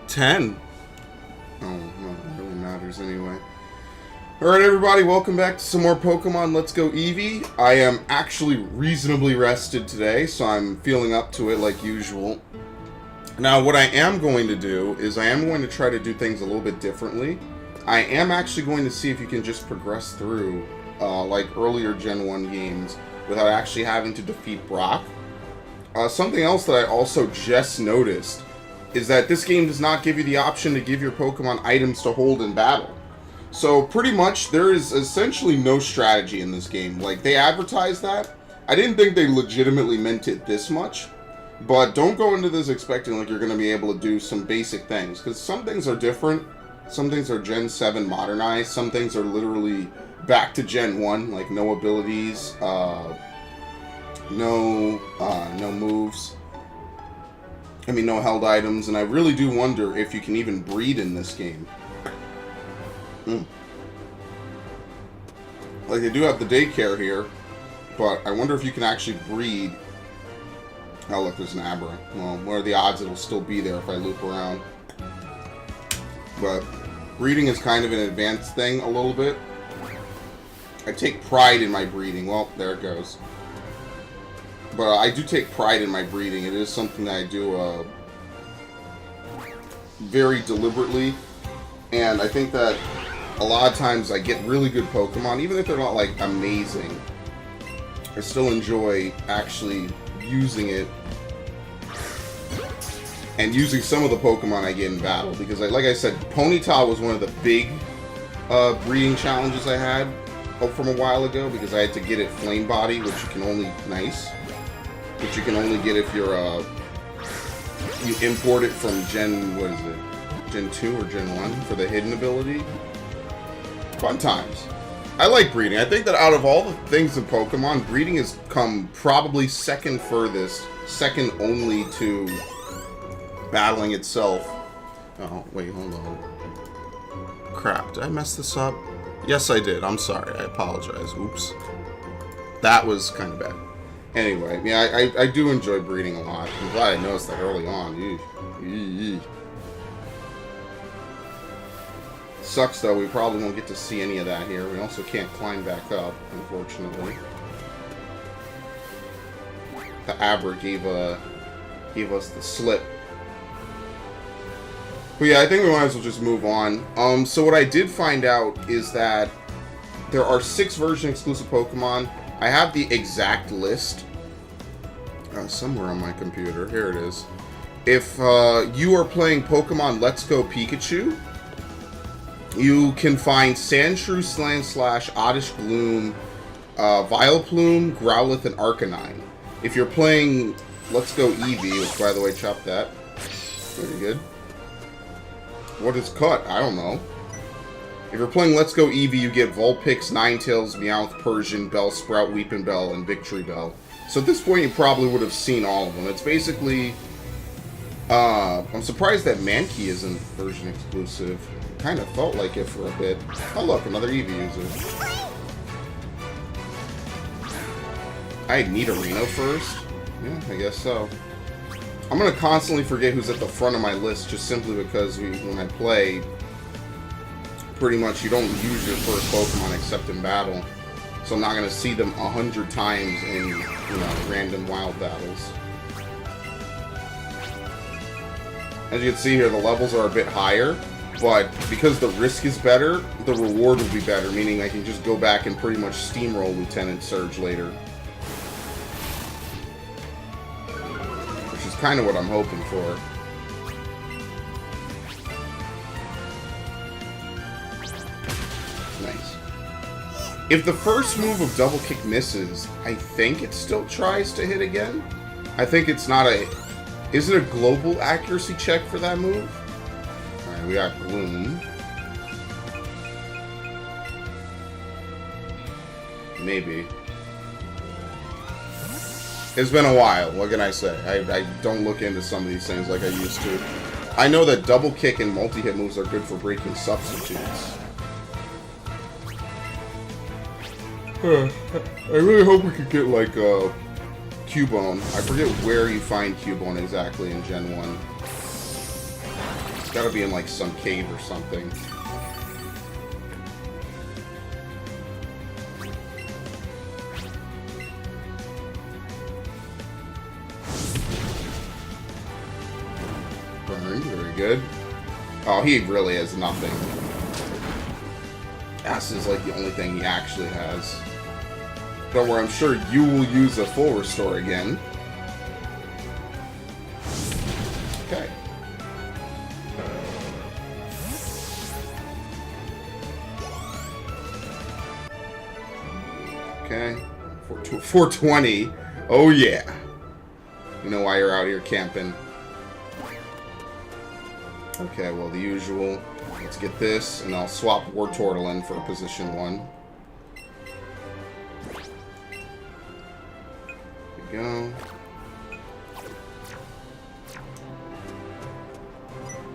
10. Oh, no, it really matters anyway. Alright everybody, welcome back to some more Pokemon Let's Go Eevee. I am actually reasonably rested today, so I'm feeling up to it like usual. Now what I am going to do is I am going to try to do things a little bit differently. I am actually going to see if you can just progress through like earlier Gen 1 games without actually having to defeat Brock. Something else that I also just noticed is that this game does not give you the option to give your Pokemon items to hold in battle. So pretty much there is essentially no strategy in this game. Like, they advertise that. I didn't think they legitimately meant it this much, but don't go into this expecting like you're going to be able to do some basic things, because some things are different. Some things are Gen 7 modernized. Some things are literally back to Gen 1, like no abilities, no moves. I mean, no held items, and I really do wonder if you can even breed in this game. Like, they do have the daycare here, but I wonder if you can actually breed. Oh, look, there's an Abra. Well, what are the odds it'll still be there if I loop around? But breeding is kind of an advanced thing a little bit. I take pride in my breeding. Well, there it goes. But I do take pride in my breeding. It is something that I do very deliberately. And I think that a lot of times I get really good Pokemon, even if they're not, like, amazing. I still enjoy actually using it. And using some of the Pokemon I get in battle. Because, like I said, Ponyta was one of the big breeding challenges I had from a while ago. Because I had to get it Flame Body, which you can only... Nice. Which you can only get if you're, you import it from Gen, what is it? Gen 2 or Gen 1 for the hidden ability. Fun times. I like breeding. I think that out of all the things in Pokemon, breeding has come probably second furthest, second only to battling itself. Oh, wait, hold on. Crap, did I mess this up? Yes, I did. I'm sorry. I apologize. Oops. That was kind of bad. Anyway, yeah, I do enjoy breeding a lot. I'm glad I noticed that early on. Sucks, though. We probably won't get to see any of that here. We also can't climb back up, unfortunately. The Abra gave us the slip. But yeah, I think we might as well just move on. So what I did find out is that there are 6 version exclusive Pokemon. I have the exact list somewhere on my computer. Here it is. If you are playing Pokemon Let's Go Pikachu, you can find Sandshrew, Sandslash, Oddish Gloom, Vileplume, Growlithe, and Arcanine. If you're playing Let's Go Eevee, which, by the way, chop that. Very good. What is cut? I don't know. If you're playing Let's Go Eevee, you get Vulpix, Ninetales, Meowth, Persian, Bellsprout, Weepinbell, and Victory Bell. So at this point, you probably would have seen all of them. It's basically... I'm surprised that Mankey isn't version exclusive. It kind of felt like it for a bit. Oh look, another Eevee user. I'd need Arena first? Yeah, I guess so. I'm going to constantly forget who's at the front of my list just simply because when I play... Pretty much, you don't use your first Pokemon except in battle. So I'm not going to see them 100 times in, random wild battles. As you can see here, the levels are a bit higher, but because the risk is better, the reward will be better, meaning I can just go back and pretty much steamroll Lieutenant Surge later. Which is kind of what I'm hoping for. If the first move of Double Kick misses, I think it still tries to hit again. I think it's not a... Is it a global accuracy check for that move? Alright, we got Gloom. Maybe. It's been a while, what can I say? I don't look into some of these things like I used to. I know that Double Kick and multi-hit moves are good for breaking substitutes. I really hope we could get, like, Cubone. I forget where you find Cubone exactly in Gen 1. gotta be in, like, some cave or something. Burned, very good. Oh, he really has nothing. Acid is, like, the only thing he actually has. Don't worry, I'm sure you will use a full restore again. Okay. Okay. 420. Oh, yeah. You know why you're out here camping. Okay, well, the usual. Let's get this, and I'll swap Wartortle in for position 1. There we go.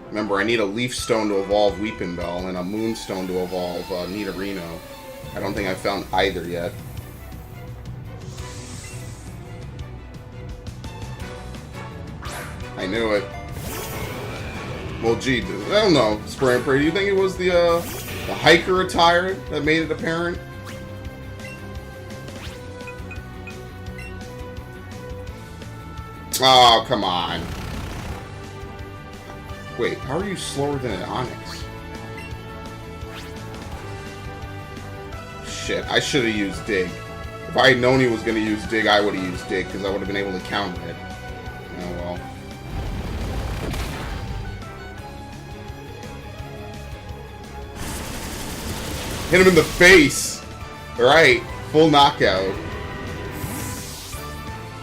Remember, I need a Leaf Stone to evolve Weepinbell, and a Moonstone to evolve Nidorino. I don't think I've found either yet. I knew it. Well, gee, I don't know, Spray and Pray. Do you think it was the hiker attire that made it apparent? Oh, come on. Wait, how are you slower than an Onyx? Shit, I should have used Dig. If I had known he was going to use Dig, I would have used Dig, because I would have been able to counter it. Oh, well. Hit him in the face! Alright, full knockout.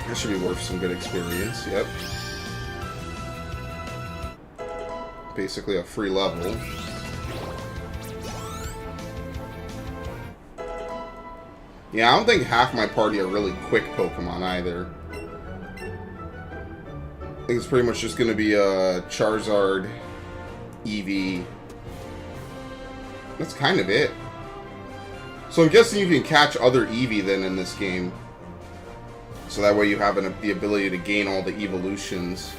That should be worth some good experience, yep. Basically a free level. Yeah, I don't think half my party are really quick Pokemon either. I think it's pretty much just going to be Charizard, Eevee. That's kind of it. So I'm guessing you can catch other Eevee then in this game. So that way you have the ability to gain all the evolutions.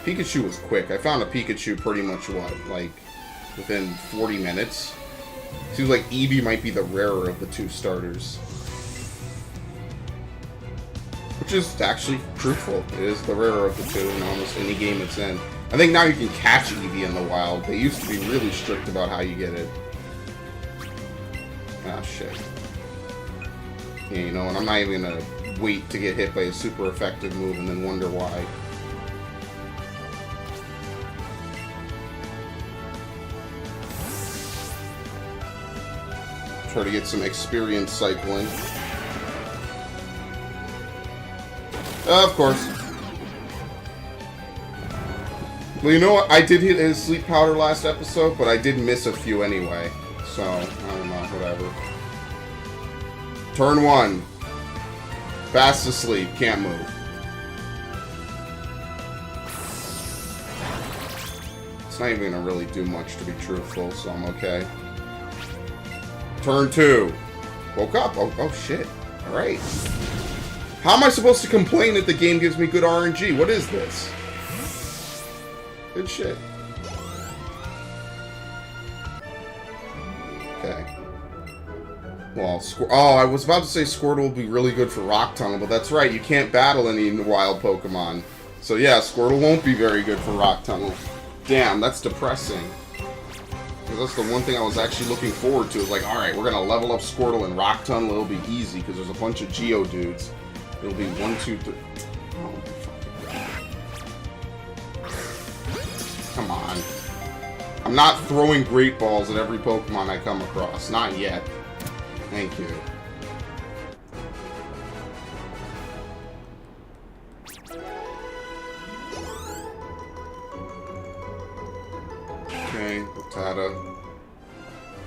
Pikachu was quick. I found a Pikachu pretty much, what, like, within 40 minutes? Seems like Eevee might be the rarer of the two starters. Which is actually truthful. It is the rarer of the two in almost any game it's in. I think now you can catch Eevee in the wild. They used to be really strict about how you get it. Ah, shit. Yeah, you know, and I'm not even gonna wait to get hit by a super effective move and then wonder why. Try to get some experience cycling. Of course. Well, you know what? I did hit his sleep powder last episode, but I did miss a few anyway. So, I don't know, whatever. Turn 1. Fast asleep, can't move. It's not even gonna really do much, to be truthful, so I'm okay. Turn 2. Woke up. Oh shit. Alright. How am I supposed to complain that the game gives me good RNG? What is this? Good shit. Okay. Well, I was about to say Squirtle will be really good for Rock Tunnel, but that's right, you can't battle any wild Pokemon. So yeah, Squirtle won't be very good for Rock Tunnel. Damn, that's depressing. Because that's the one thing I was actually looking forward to. Is like, alright, we're going to level up Squirtle and Rock Tunnel. It'll be easy because there's a bunch of Geodudes. It'll be 1, 2, 3... Oh, my fucking God. Come on. I'm not throwing Great Balls at every Pokemon I come across. Not yet. Thank you. Okay, Rattata.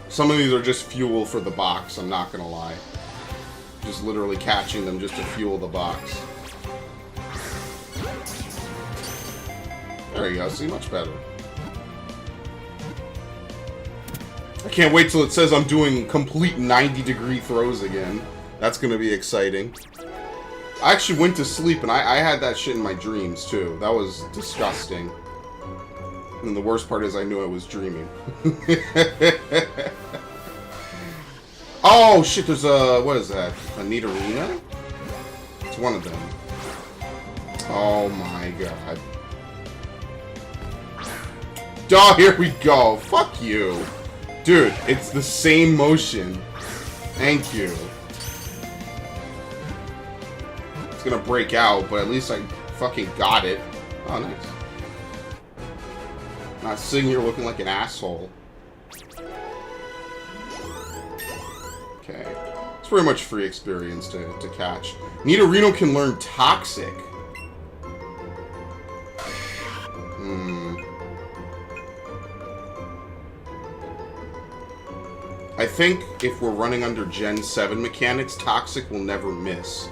Some of these are just fuel for the box, I'm not gonna lie. Just literally catching them just to fuel the box. There you go, see, much better. I can't wait till it says I'm doing complete 90-degree throws again. That's gonna be exciting. I actually went to sleep and I had that shit in my dreams too. That was disgusting. And the worst part is I knew I was dreaming. Oh, shit, there's a... What is that? A Nidorino? It's one of them. Oh, my God. Oh, here we go. Fuck you. Dude, it's the same motion. Thank you. It's gonna break out, but at least I fucking got it. Oh, nice. Not sitting here looking like an asshole. Okay. It's pretty much free experience to catch. Nidorino can learn Toxic. I think if we're running under Gen 7 mechanics, Toxic will never miss.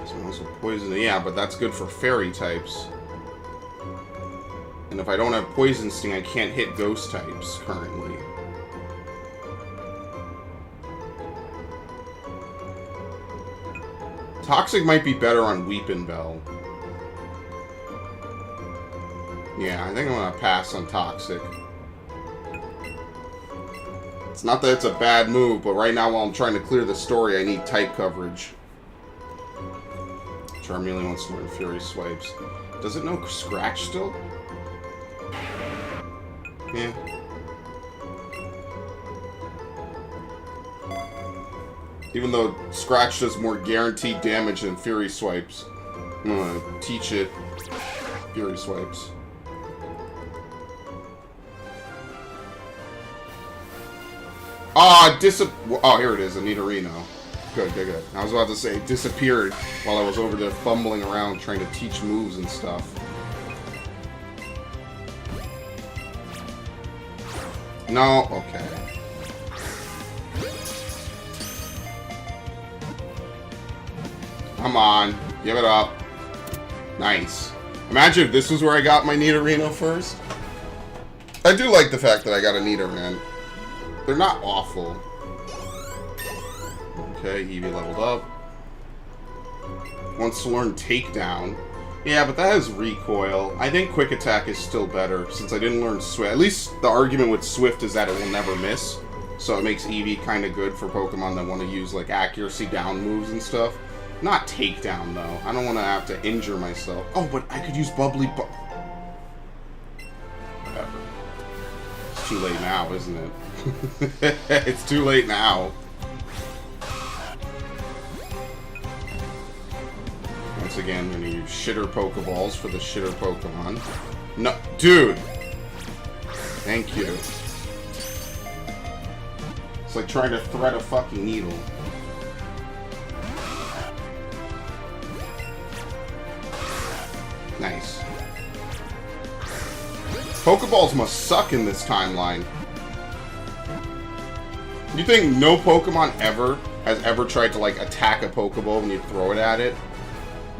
So also Poison, yeah, but that's good for Fairy types. And if I don't have Poison Sting, I can't hit Ghost types currently. Toxic might be better on Weepinbell. Yeah, I think I'm gonna pass on Toxic. It's not that it's a bad move, but right now while I'm trying to clear the story, I need type coverage. Charmeleon wants to learn Fury Swipes. Does it know Scratch still? Yeah. Even though Scratch does more guaranteed damage than Fury Swipes, I'm gonna teach it Fury Swipes. Oh, oh, here it is, a Nidorino. Good, good, good. I was about to say, it disappeared while I was over there fumbling around trying to teach moves and stuff. No? Okay. Come on. Give it up. Nice. Imagine if this was where I got my Nidorino first. I do like the fact that I got a Nidoran. They're not awful. Okay, Eevee leveled up. Wants to learn Takedown. Yeah, but that has recoil. I think Quick Attack is still better, since I didn't learn Swift. At least the argument with Swift is that it will never miss. So it makes Eevee kind of good for Pokemon that want to use, like, accuracy down moves and stuff. Not Takedown, though. I don't want to have to injure myself. Oh, but I could use Bubbly Whatever. It's too late now, isn't it? It's too late now. Once again, I'm gonna use shitter Pokeballs for the shitter Pokemon. No, dude! Thank you. It's like trying to thread a fucking needle. Nice. Pokeballs must suck in this timeline. You think no Pokemon has ever tried to, like, attack a Pokeball when you throw it at it?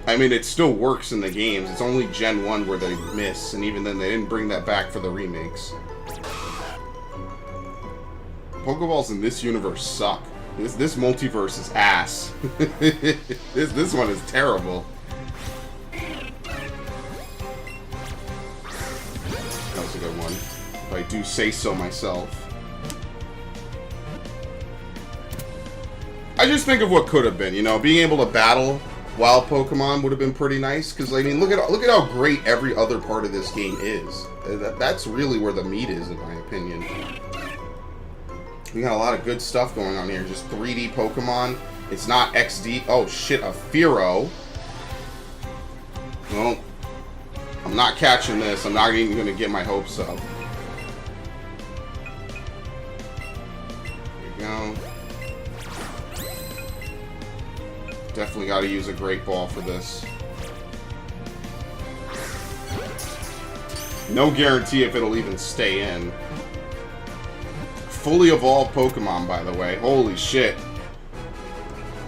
I mean, it still works in the games. It's only Gen 1 where they miss, and even then they didn't bring that back for the remakes. Pokeballs in this universe suck. This multiverse is ass. This one is terrible. That was a good one. If I do say so myself. I just think of what could have been, you know, being able to battle wild Pokemon would have been pretty nice, because, I mean, look at how great every other part of this game is. That's really where the meat is, in my opinion. We got a lot of good stuff going on here. Just 3D Pokemon. It's not XD. Oh, shit, a Fearow. Well, I'm not catching this. I'm not even going to get my hopes up. There we go. Definitely got to use a Great Ball for this. No guarantee if it'll even stay in. Fully evolved Pokemon, by the way. Holy shit.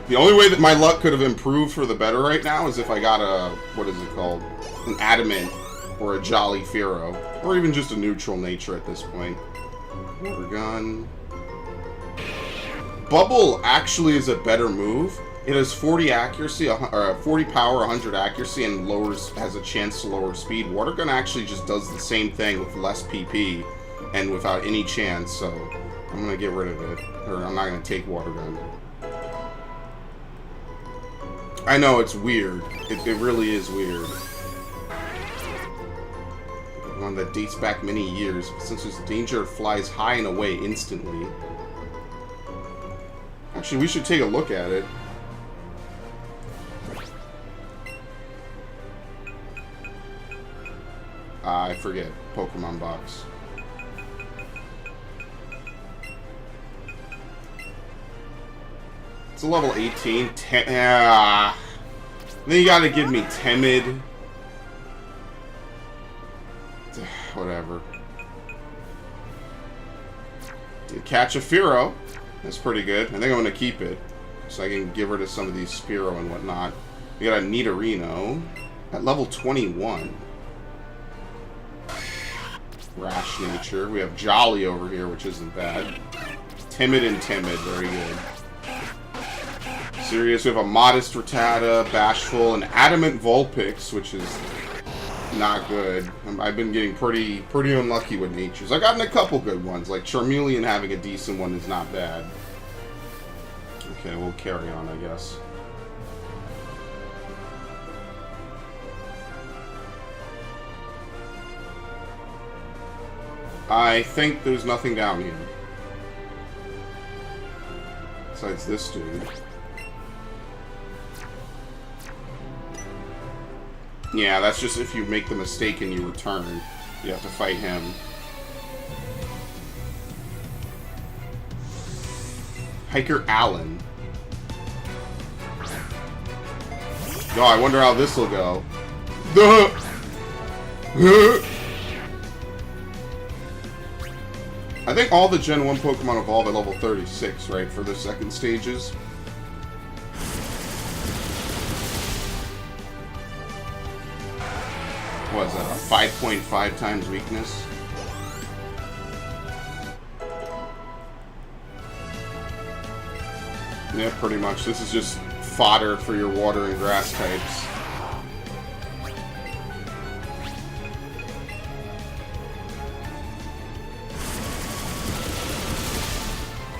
The only way that my luck could have improved for the better right now is if I got a... What is it called? An Adamant or a Jolly Fearow. Or even just a neutral nature at this point. Water Gun. Bubble actually is a better move, It has 40 accuracy, or 40 power, 100 accuracy, and has a chance to lower speed. Water Gun actually just does the same thing with less PP and without any chance, so I'm going to get rid of it. Or I'm not going to take Water Gun. I know, it's weird. It really is weird. One that dates back many years. Since there's danger, it flies high and away instantly. Actually, we should take a look at it. I forget. Pokemon box. It's a level 18. Then you gotta give me Timid. Whatever. Catch a Fearow. That's pretty good. I think I'm going to keep it. So I can give her to some of these Spearow and whatnot. We got a Nidorino at level 21. Rash nature. We have Jolly over here, which isn't bad. Timid and Timid. Very good. Serious. We have a Modest Rattata, Bashful, and Adamant Vulpix, which is not good. I've been getting pretty unlucky with natures. I've gotten a couple good ones, like Charmeleon having a decent one is not bad. Okay, we'll carry on, I guess. I think there's nothing down here. Besides this dude. Yeah, that's just if you make the mistake and you return. You have to fight him. Hiker Allen. Oh, I wonder how this will go. I think all the Gen 1 Pokemon evolve at level 36, right? For the second stages. What is that, a 5.5 times weakness? Yeah, pretty much. This is just fodder for your water and grass types.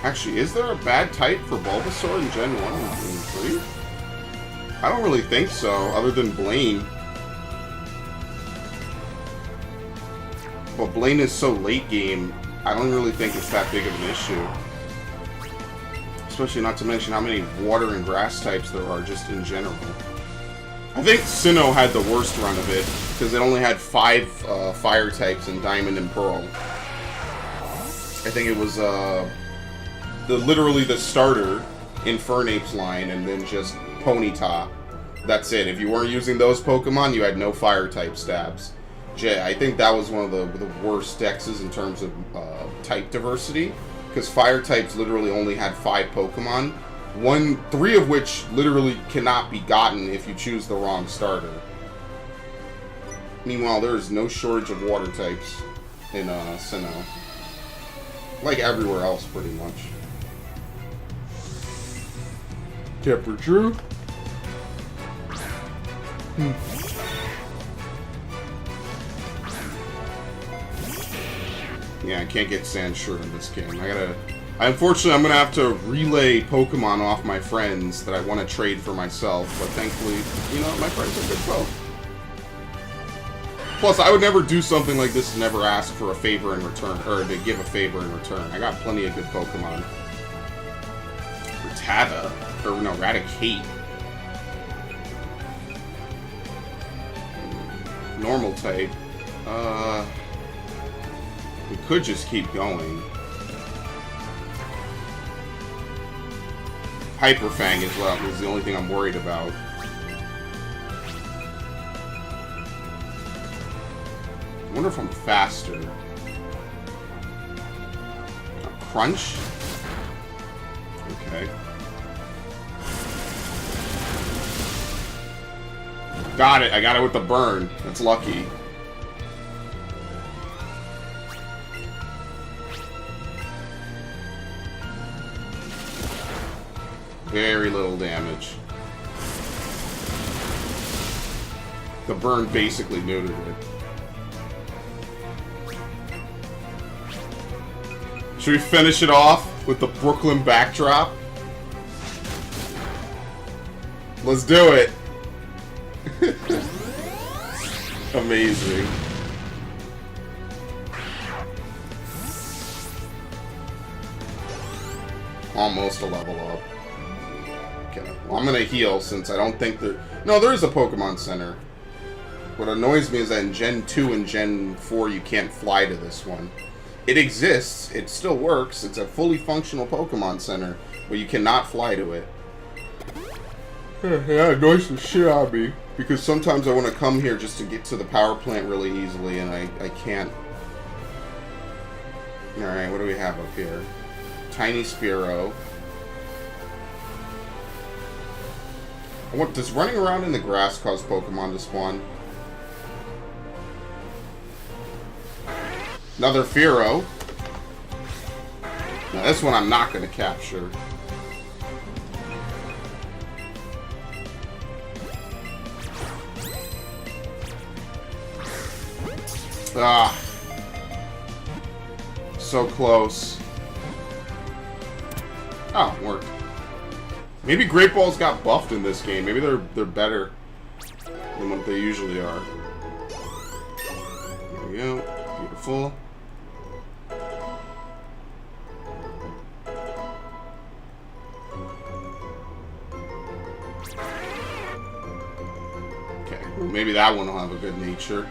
Actually, is there a bad type for Bulbasaur in Gen 1 and 3? I don't really think so, other than Blaine. But Blaine is so late game, I don't really think it's that big of an issue. Especially not to mention how many water and grass types there are just in general. I think Sinnoh had the worst run of it, because it only had 5 fire types in Diamond and Pearl. I think it was literally the starter, Infernape's line, and then just Ponyta. That's it. If you weren't using those Pokemon, you had no fire type stabs. I think that was one of the worst dexes in terms of type diversity, because fire types literally only had 5 Pokemon, 3 of which literally cannot be gotten if you choose the wrong starter. Meanwhile, there is no shortage of water types in Sinnoh, like everywhere else, pretty much. Temperature. Yeah, I can't get Sandshrew in this game. Unfortunately, I'm gonna have to relay Pokemon off my friends that I want to trade for myself, but thankfully, you know, my friends are good folk. Plus, I would never do something like this and never ask for a favor in return, or to give a favor in return. I got plenty of good Pokemon. Rattata, or no, Raticate. Normal type. We could just keep going. Hyper Fang as well is the only thing I'm worried about. I wonder if I'm faster. Crunch? Okay. Got it. I got it with the burn. That's lucky. very little damage. The burn basically neutered it. Should we finish it off with the Brooklyn backdrop? Let's do it. Amazing. Almost a level up. Okay. Well, I'm gonna heal since I don't think there... No, there is a Pokemon Center. What annoys me is that in Gen 2 and Gen 4 you can't fly to this one. It exists, it still works, it's a fully functional Pokemon Center, but you cannot fly to it. Yeah, it annoys the shit out of me. Because sometimes I want to come here just to get to the power plant really easily, and I can't. Alright, what do we have up here? Tiny Spearow. Does running around in the grass cause Pokemon to spawn? Another Fearow. Now this one I'm not going to capture. Ah. So close. Oh, it worked. Maybe Great Balls got buffed in this game. Maybe they're better than what they usually are. There we go. Beautiful. Okay, well, maybe that one will have a good nature.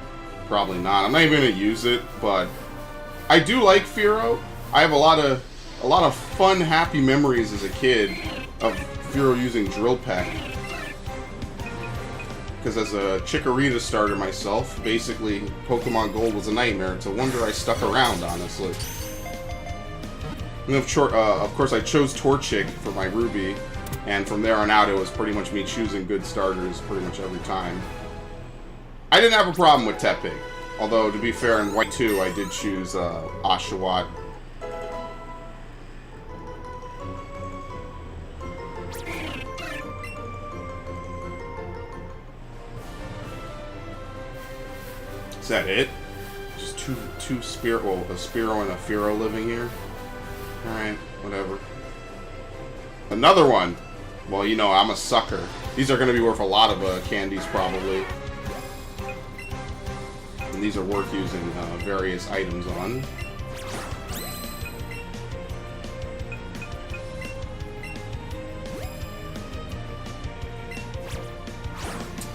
Probably not. I'm not even gonna use it, but I do like Fearow. I have a lot of fun, happy memories as a kid of Fearow using Drill Peck. Because as a Chikorita starter myself, basically Pokemon Gold was a nightmare. It's a wonder I stuck around, honestly. And of course, I chose Torchic for my Ruby, and from there on out, it was pretty much me choosing good starters pretty much every time. I didn't have a problem with Tepig. Although, to be fair, in White 2, I did choose Oshawott. Is that it? Just two a Spearow and a Fearow living here? Alright, whatever. Another one! Well, you know, I'm a sucker. These are going to be worth a lot of candies, probably. And these are worth using various items on.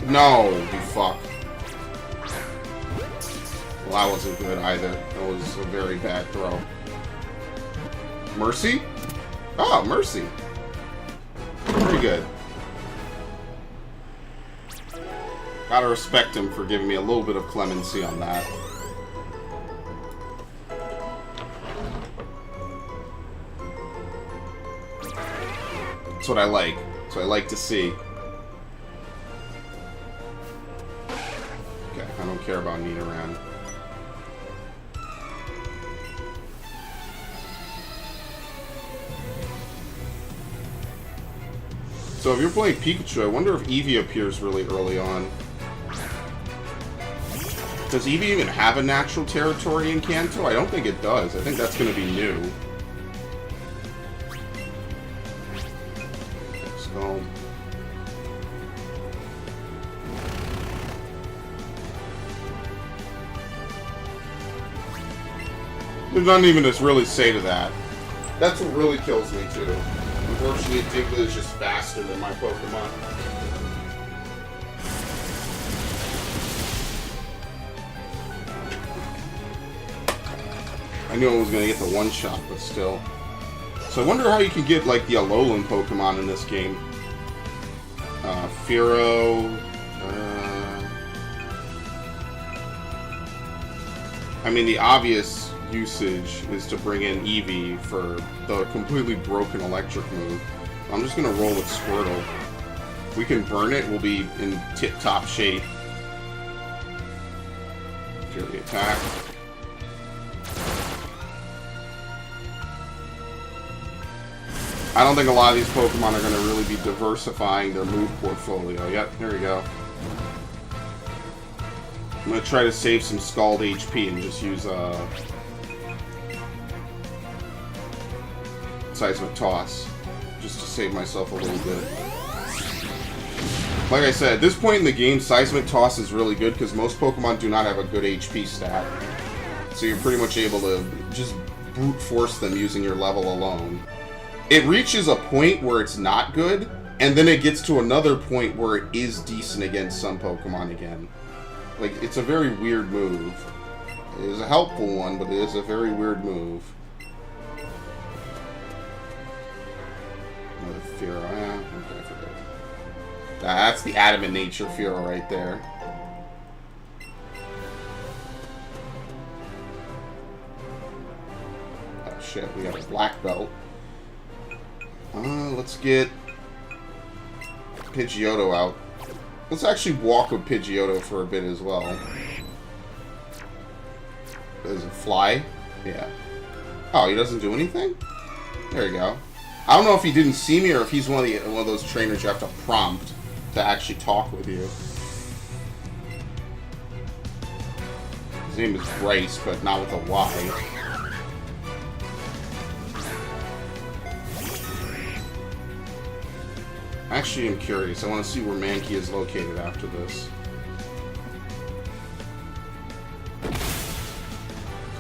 No, you fuck. Well, that wasn't good either. That was a very bad throw. Mercy? Oh, Mercy. Pretty good. Gotta respect him for giving me a little bit of clemency on that. That's what I like. That's what I like to see. Okay, I don't care about Nidoran. So if you're playing Pikachu, I wonder if Eevee appears really early on. Does Eevee even have a natural territory in Kanto? I don't think it does. I think that's going to be new. Let's go. There's nothing even to really say to that. That's what really kills me, too. Unfortunately, Diglett is just faster than my Pokemon. I knew I was going to get the one-shot, but still. So I wonder how you can get, like, the Alolan Pokemon in this game. Fearow... I mean, the obvious usage is to bring in Eevee for the completely broken electric move. I'm just going to roll with Squirtle. If we can burn it, we'll be in tip-top shape. Fury attack. I don't think a lot of these Pokemon are going to really be diversifying their move portfolio. Yep, there we go. I'm going to try to save some Scald HP and just use Seismic Toss. Just to save myself a little bit. Like I said, at this point in the game, Seismic Toss is really good because most Pokemon do not have a good HP stat. So you're pretty much able to just brute force them using your level alone. It reaches a point where it's not good, and then it gets to another point where it is decent against some Pokemon again. Like, it's a very weird move. It is a helpful one, but it is a very weird move. Another Fearow. Okay, I forget. That's the Adamant Nature Fearow right there. Oh shit, we got a black belt. Let's get Pidgeotto out. Let's actually walk with Pidgeotto for a bit as well. Does it fly? Yeah. Oh, he doesn't do anything? There you go. I don't know if he didn't see me or if he's one of those trainers you have to prompt to actually talk with you. His name is Bryce, but not with a Y. Actually, I'm curious. I want to see where Mankey is located after this.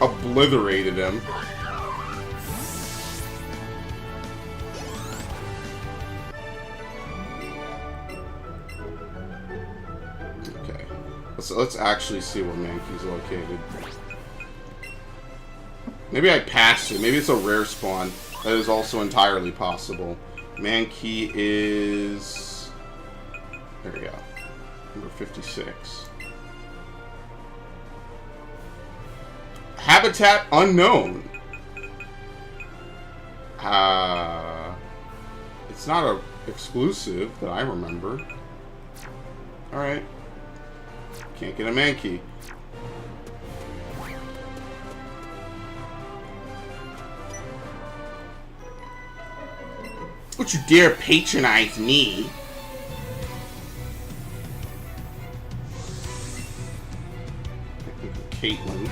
Obliterated him. Okay. Let's actually see where Mankey's located. Maybe I passed it. Maybe it's a rare spawn. That is also entirely possible. Mankey is... There we go. Number 56. Habitat unknown. It's not a exclusive that I remember. Alright. Can't get a Mankey. Don't you dare patronize me. Caitlin.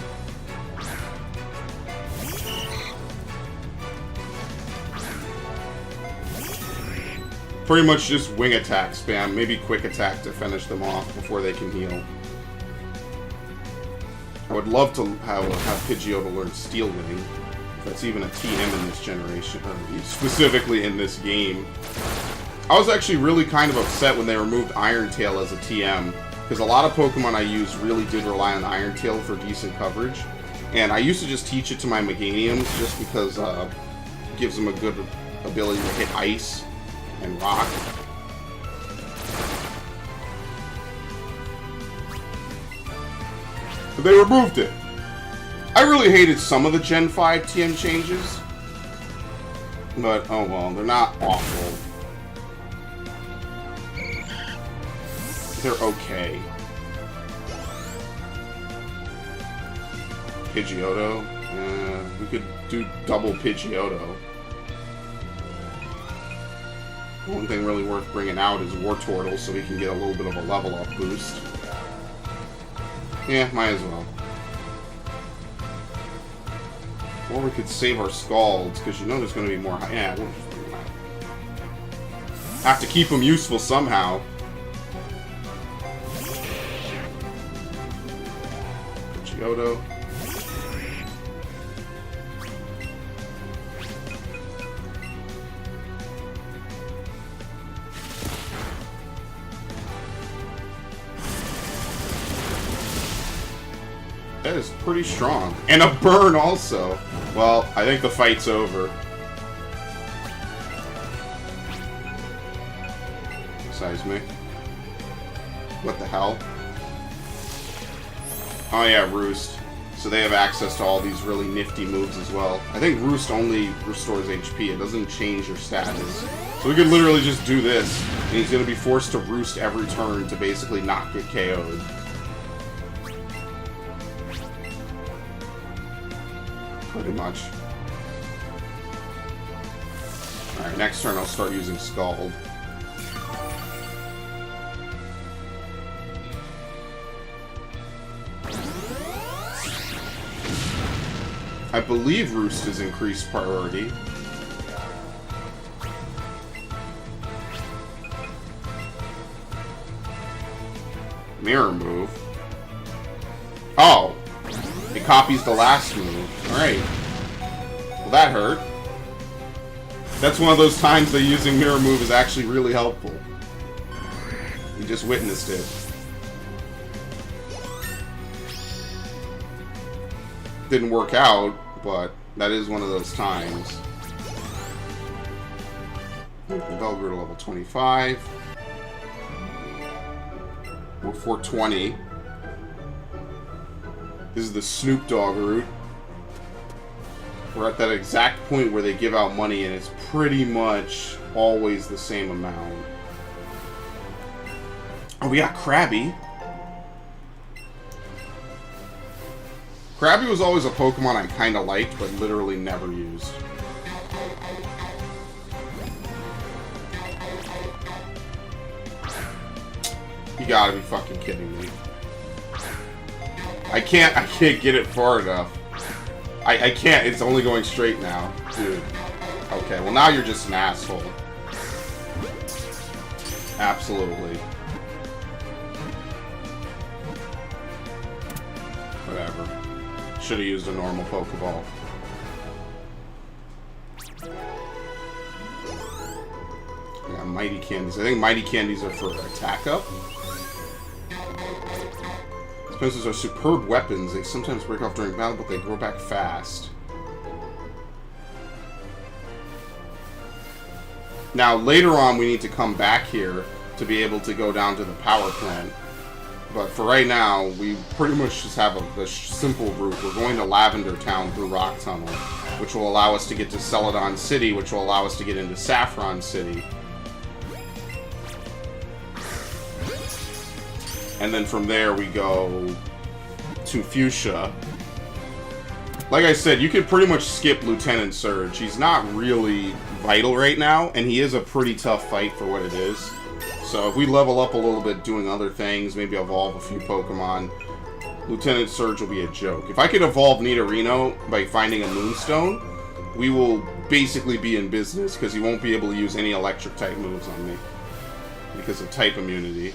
Pretty much just wing attack spam, maybe quick attack to finish them off before they can heal. I would love to have Pidgeotto learn Steel Wing. That's even a TM in this generation, or specifically in this game. I was actually really kind of upset when they removed Iron Tail as a TM, because a lot of Pokemon I use really did rely on Iron Tail for decent coverage, and I used to just teach it to my Meganiums just because it gives them a good ability to hit Ice and Rock. But they removed it. I really hated some of the Gen 5 TM changes, but oh well, they're not awful. They're okay. Pidgeotto? We could do double Pidgeotto. One thing really worth bringing out is Wartortle so we can get a little bit of a level up boost. Yeah, might as well. Or we could save our Scalds, because you know there's going to be more... Yeah, we'll just bring them out. Have to keep them useful somehow. Pidgeotto. That is pretty strong. And a burn also. Well, I think the fight's over. Seismic. What the hell? Oh yeah, Roost. So they have access to all these really nifty moves as well. I think Roost only restores HP. It doesn't change your status. So we could literally just do this. And he's going to be forced to Roost every turn to basically not get KO'd. Pretty much. Alright, next turn I'll start using Scald. I believe Roost is increased priority. Mirror move. Oh! It copies the last move. Alright. Well, that hurt. That's one of those times that using mirror move is actually really helpful. We just witnessed it. Didn't work out, but that is one of those times. Belger to level 25. We're 420. This is the Snoop Dogg route. We're at that exact point where they give out money and it's pretty much always the same amount. Oh, we got Krabby. Krabby was always a Pokemon I kind of liked, but literally never used. You gotta be fucking kidding me. I can't get it far enough. I can't, it's only going straight now. Dude. Okay, well now you're just an asshole. Absolutely. Whatever. Should have used a normal Pokeball. I got Mighty Candies. I think Mighty Candies are for attack up. Those are superb weapons. They sometimes break off during battle, but they grow back fast. Now, later on, we need to come back here to be able to go down to the power plant. But for right now, we pretty much just have a simple route. We're going to Lavender Town through Rock Tunnel, which will allow us to get to Celadon City, which will allow us to get into Saffron City. And then from there, we go to Fuchsia. Like I said, you could pretty much skip Lieutenant Surge. He's not really vital right now, and he is a pretty tough fight for what it is. So if we level up a little bit doing other things, maybe evolve a few Pokemon, Lieutenant Surge will be a joke. If I could evolve Nidorino by finding a Moonstone, we will basically be in business, because he won't be able to use any Electric-type moves on me because of type immunity.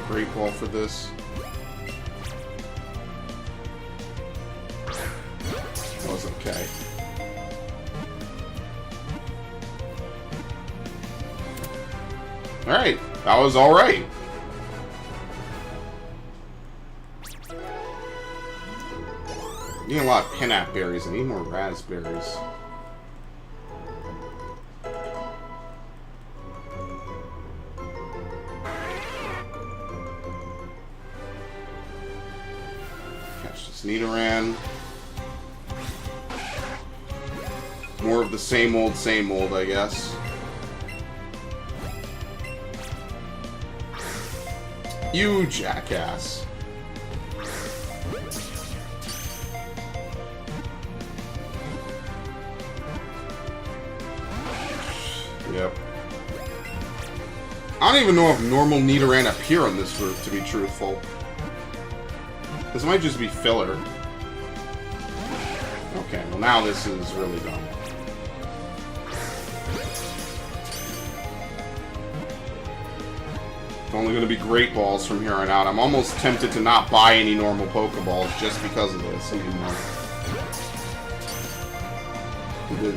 Great Ball for this. That was okay. Alright, that was alright. Need a lot of Pinap berries. I need more raspberries. Nidoran. More of the same old, I guess. You jackass. Yep. I don't even know if normal Nidoran appear on this route, to be truthful. This might just be filler. Okay, well now this is really dumb. It's only going to be Great Balls from here on out. I'm almost tempted to not buy any normal Pokeballs just because of this anymore.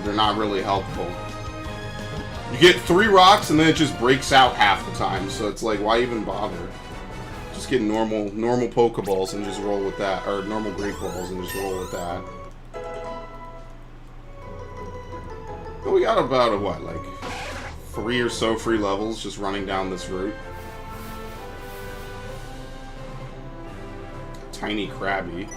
They're not really helpful. You get 3 rocks and then it just breaks out half the time, so it's like, why even bother? Just get normal Pokeballs and just roll with that, or normal Great Balls and just roll with that. But we got about, what, like 3 or so free levels just running down this route. Tiny Krabby.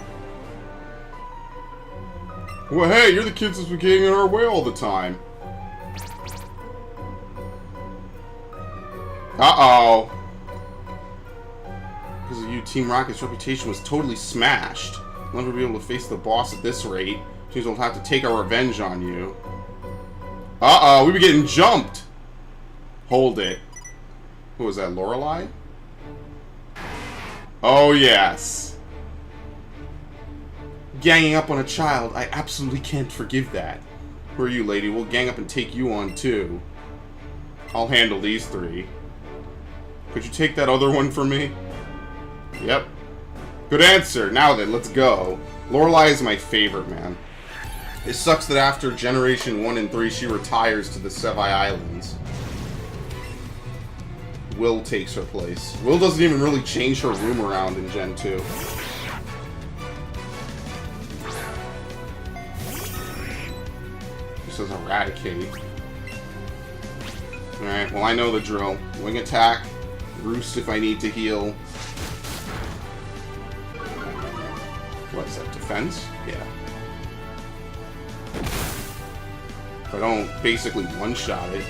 Well, hey, you're the kids that's been getting in our way all the time. Uh-oh. Because of you, Team Rocket's reputation was totally smashed. We'll never be able to face the boss at this rate. Which means we'll have to take our revenge on you. Uh-oh, we were getting jumped! Hold it. Who was that, Lorelei? Oh, yes. Ganging up on a child, I absolutely can't forgive that. Who are you, lady? We'll gang up and take you on, too. I'll handle these three. Could you take that other one for me? Yep. Good answer. Now then, let's go. Lorelei is my favorite, man. It sucks that after Generation 1 and 3, she retires to the Sevii Islands. Will takes her place. Will doesn't even really change her room around in Gen 2. Just says eradicate. Alright, well I know the drill. Wing attack, roost if I need to heal. What is that, defense? Yeah. If I don't basically one-shot it.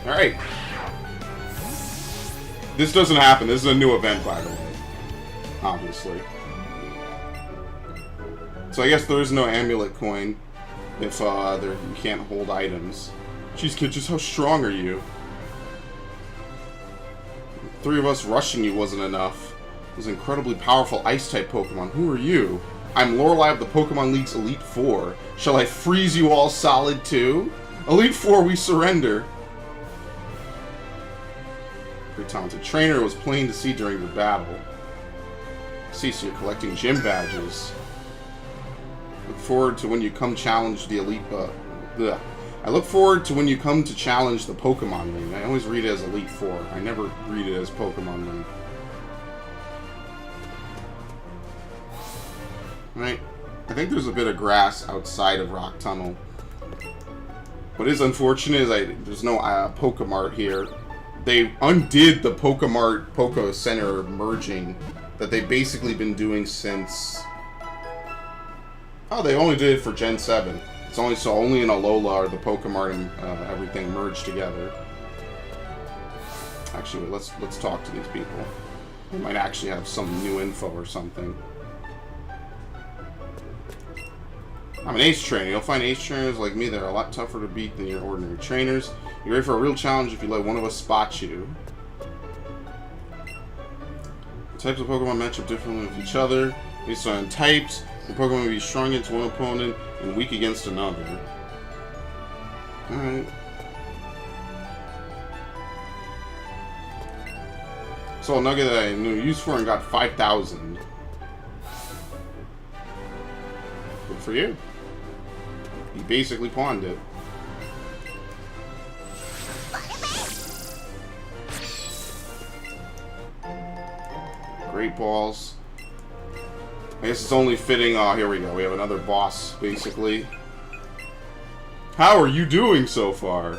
Alright. This doesn't happen. This is a new event, by the way. Obviously. So I guess there is no amulet coin if you can't hold items. Jeez, kid, just how strong are you? 3 of us rushing you wasn't enough. Those incredibly powerful Ice-type Pokemon. Who are you? I'm Lorelei of the Pokemon League's Elite Four. Shall I freeze you all solid too? Elite Four, we surrender. Pretty talented trainer. It was plain to see during your battle. See, so you're collecting gym badges. Look forward to when you come challenge the Elite... I look forward to when you come to challenge the Pokemon League. I always read it as Elite Four. I never read it as Pokemon League. Right. I think there's a bit of grass outside of Rock Tunnel. What is unfortunate is there's no Pokemart here. They undid the Pokemart Poke Center merging that they've basically been doing since... Oh, they only did it for Gen 7. It's only in Alola are the Pokemart and everything merged together. Actually, wait, let's talk to these people. They might actually have some new info or something. I'm an ace trainer. You'll find ace trainers like me that are a lot tougher to beat than your ordinary trainers. You're ready for a real challenge if you let one of us spot you. The types of Pokemon match up differently with each other. Based on types, the Pokemon will be strong against one opponent and weak against another. Alright. So a nugget that I knew use for and got 5,000. Good for you. You basically pawned it. Great balls. I guess it's only fitting. Oh, here we go. We have another boss, basically. How are you doing so far?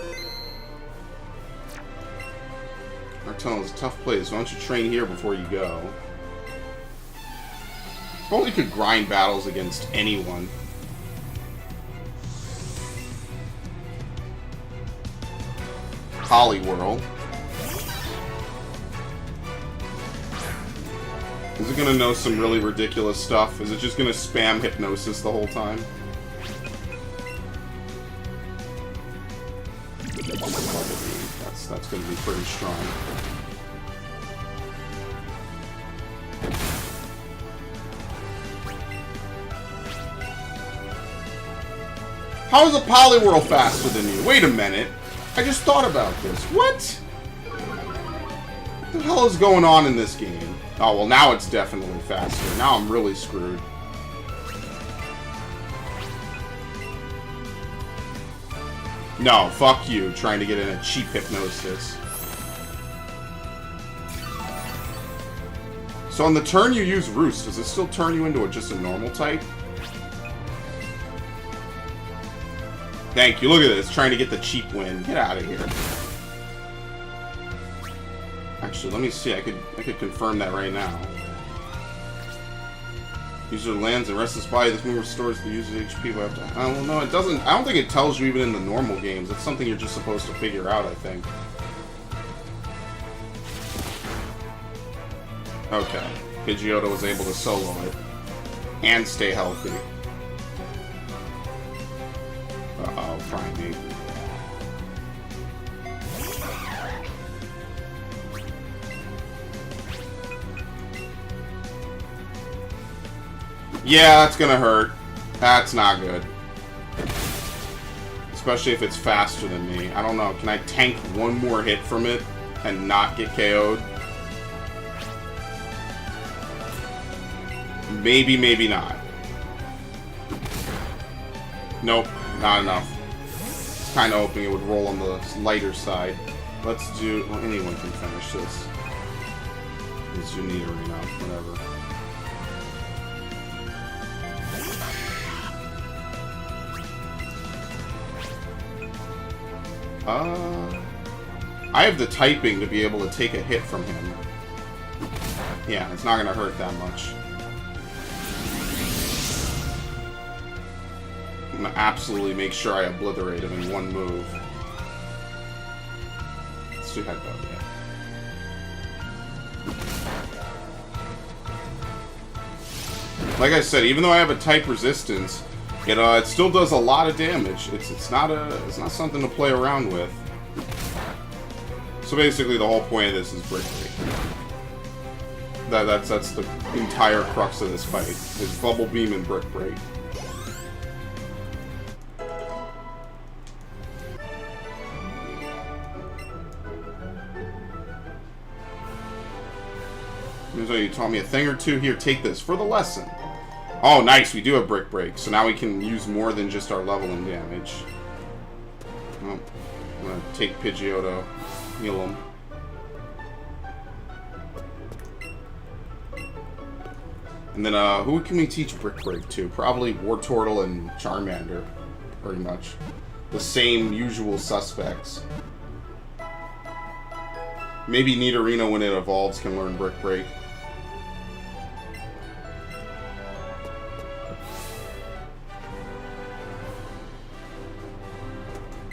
Our tunnel is a tough place. Why don't you train here before you go? If only could grind battles against anyone. Poliwhirl. Is it gonna know some really ridiculous stuff? Is it just gonna spam hypnosis the whole time? That's gonna be pretty strong. How is a Poliwhirl faster than you? Wait a minute. I just thought about this. What? What the hell is going on in this game? Oh, well, now it's definitely faster. Now I'm really screwed. No, fuck you, trying to get in a cheap hypnosis. So on the turn you use Roost, does it still turn you into just a normal type? Thank you, look at this, trying to get the cheap win. Get out of here. Actually, let me see. I could confirm that right now. User lands and rests his body. This move restores the user's HP. But well, no, it doesn't. I don't think it tells you even in the normal games. It's something you're just supposed to figure out, I think. Okay. Pidgeotto was able to solo it. And stay healthy. Uh-oh, Primeape. Yeah, that's gonna hurt. That's not good. Especially if it's faster than me. I don't know. Can I tank one more hit from it and not get KO'd? Maybe, maybe not. Nope, not enough. Kind of hoping it would roll on the lighter side. Let's do... Well, anyone can finish this. Let's do Nidorino, whatever. I have the typing to be able to take a hit from him. Yeah, it's not gonna hurt that much. I'm gonna absolutely make sure I obliterate him in one move. Let's do Headbutt, yeah. Like I said, even though I have a type resistance, it still does a lot of damage. It's not something to play around with. So basically, the whole point of this is Brick Break. That's the entire crux of this fight. Is Bubble Beam and Brick Break. So you taught me a thing or two here. Take this for the lesson. Oh, nice. We do have Brick Break, so now we can use more than just our leveling damage. Oh, I'm gonna take Pidgeotto, heal him. And then, who can we teach Brick Break to? Probably Wartortle and Charmander, pretty much. The same usual suspects. Maybe Nidorino, when it evolves, can learn Brick Break.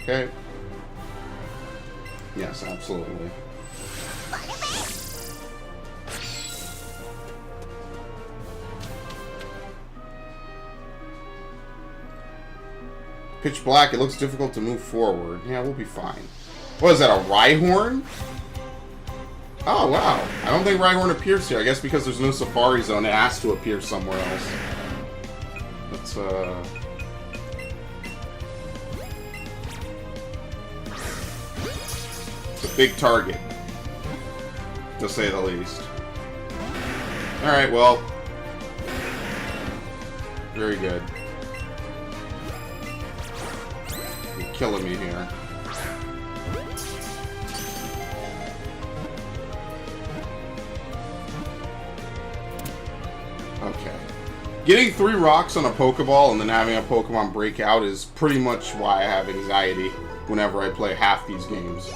Okay. Yes, absolutely. Pitch black, it looks difficult to move forward. Yeah, we'll be fine. What is that, a Rhyhorn? Oh, wow. I don't think Rhyhorn appears here. I guess because there's no Safari Zone, it has to appear somewhere else. Let's, It's a big target, to say the least. Alright, well. Very good. You're killing me here. Okay. Getting 3 rocks on a Pokeball and then having a Pokemon break out is pretty much why I have anxiety whenever I play half these games.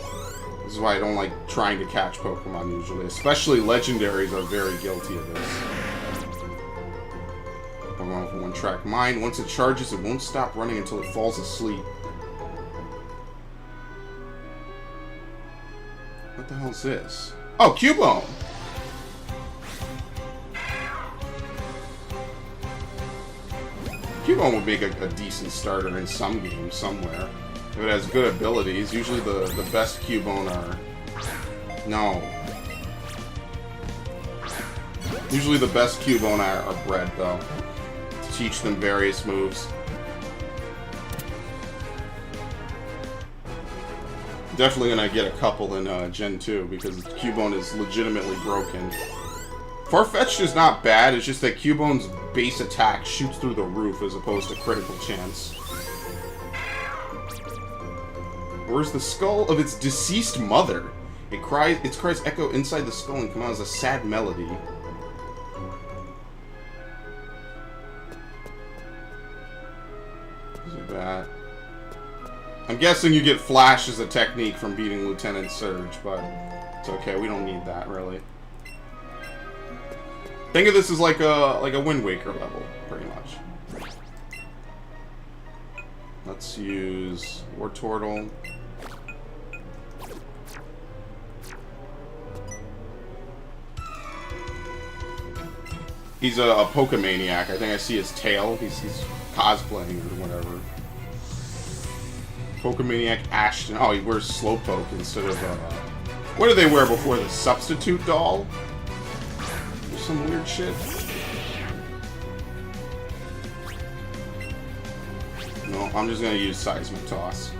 This is why I don't like trying to catch Pokemon usually. Especially legendaries are very guilty of this. Pokemon with 1-track mind. Once it charges, it won't stop running until it falls asleep. What the hell is this? Oh, Cubone! Cubone would make a decent starter in some game somewhere. If it has good abilities. Usually the best Cubone are... No. Usually the best Cubone are bred, though. To teach them various moves. Definitely gonna get a couple in Gen 2, because Cubone is legitimately broken. Farfetch'd is not bad, it's just that Cubone's base attack shoots through the roof as opposed to critical chance. Where's the skull of its deceased mother? Its cries echo inside the skull and come out as a sad melody. Is it that? I'm guessing you get Flash as a technique from beating Lieutenant Surge, but it's okay, we don't need that, really. Think of this as like a Wind Waker level, pretty much. Let's use Wartortle. He's a Pokemaniac. I think I see his tail. He's cosplaying or whatever. Pokemaniac Ashton. Oh, he wears Slowpoke instead of, what did they wear before? The Substitute Doll? Or some weird shit? No, I'm just gonna use Seismic Toss.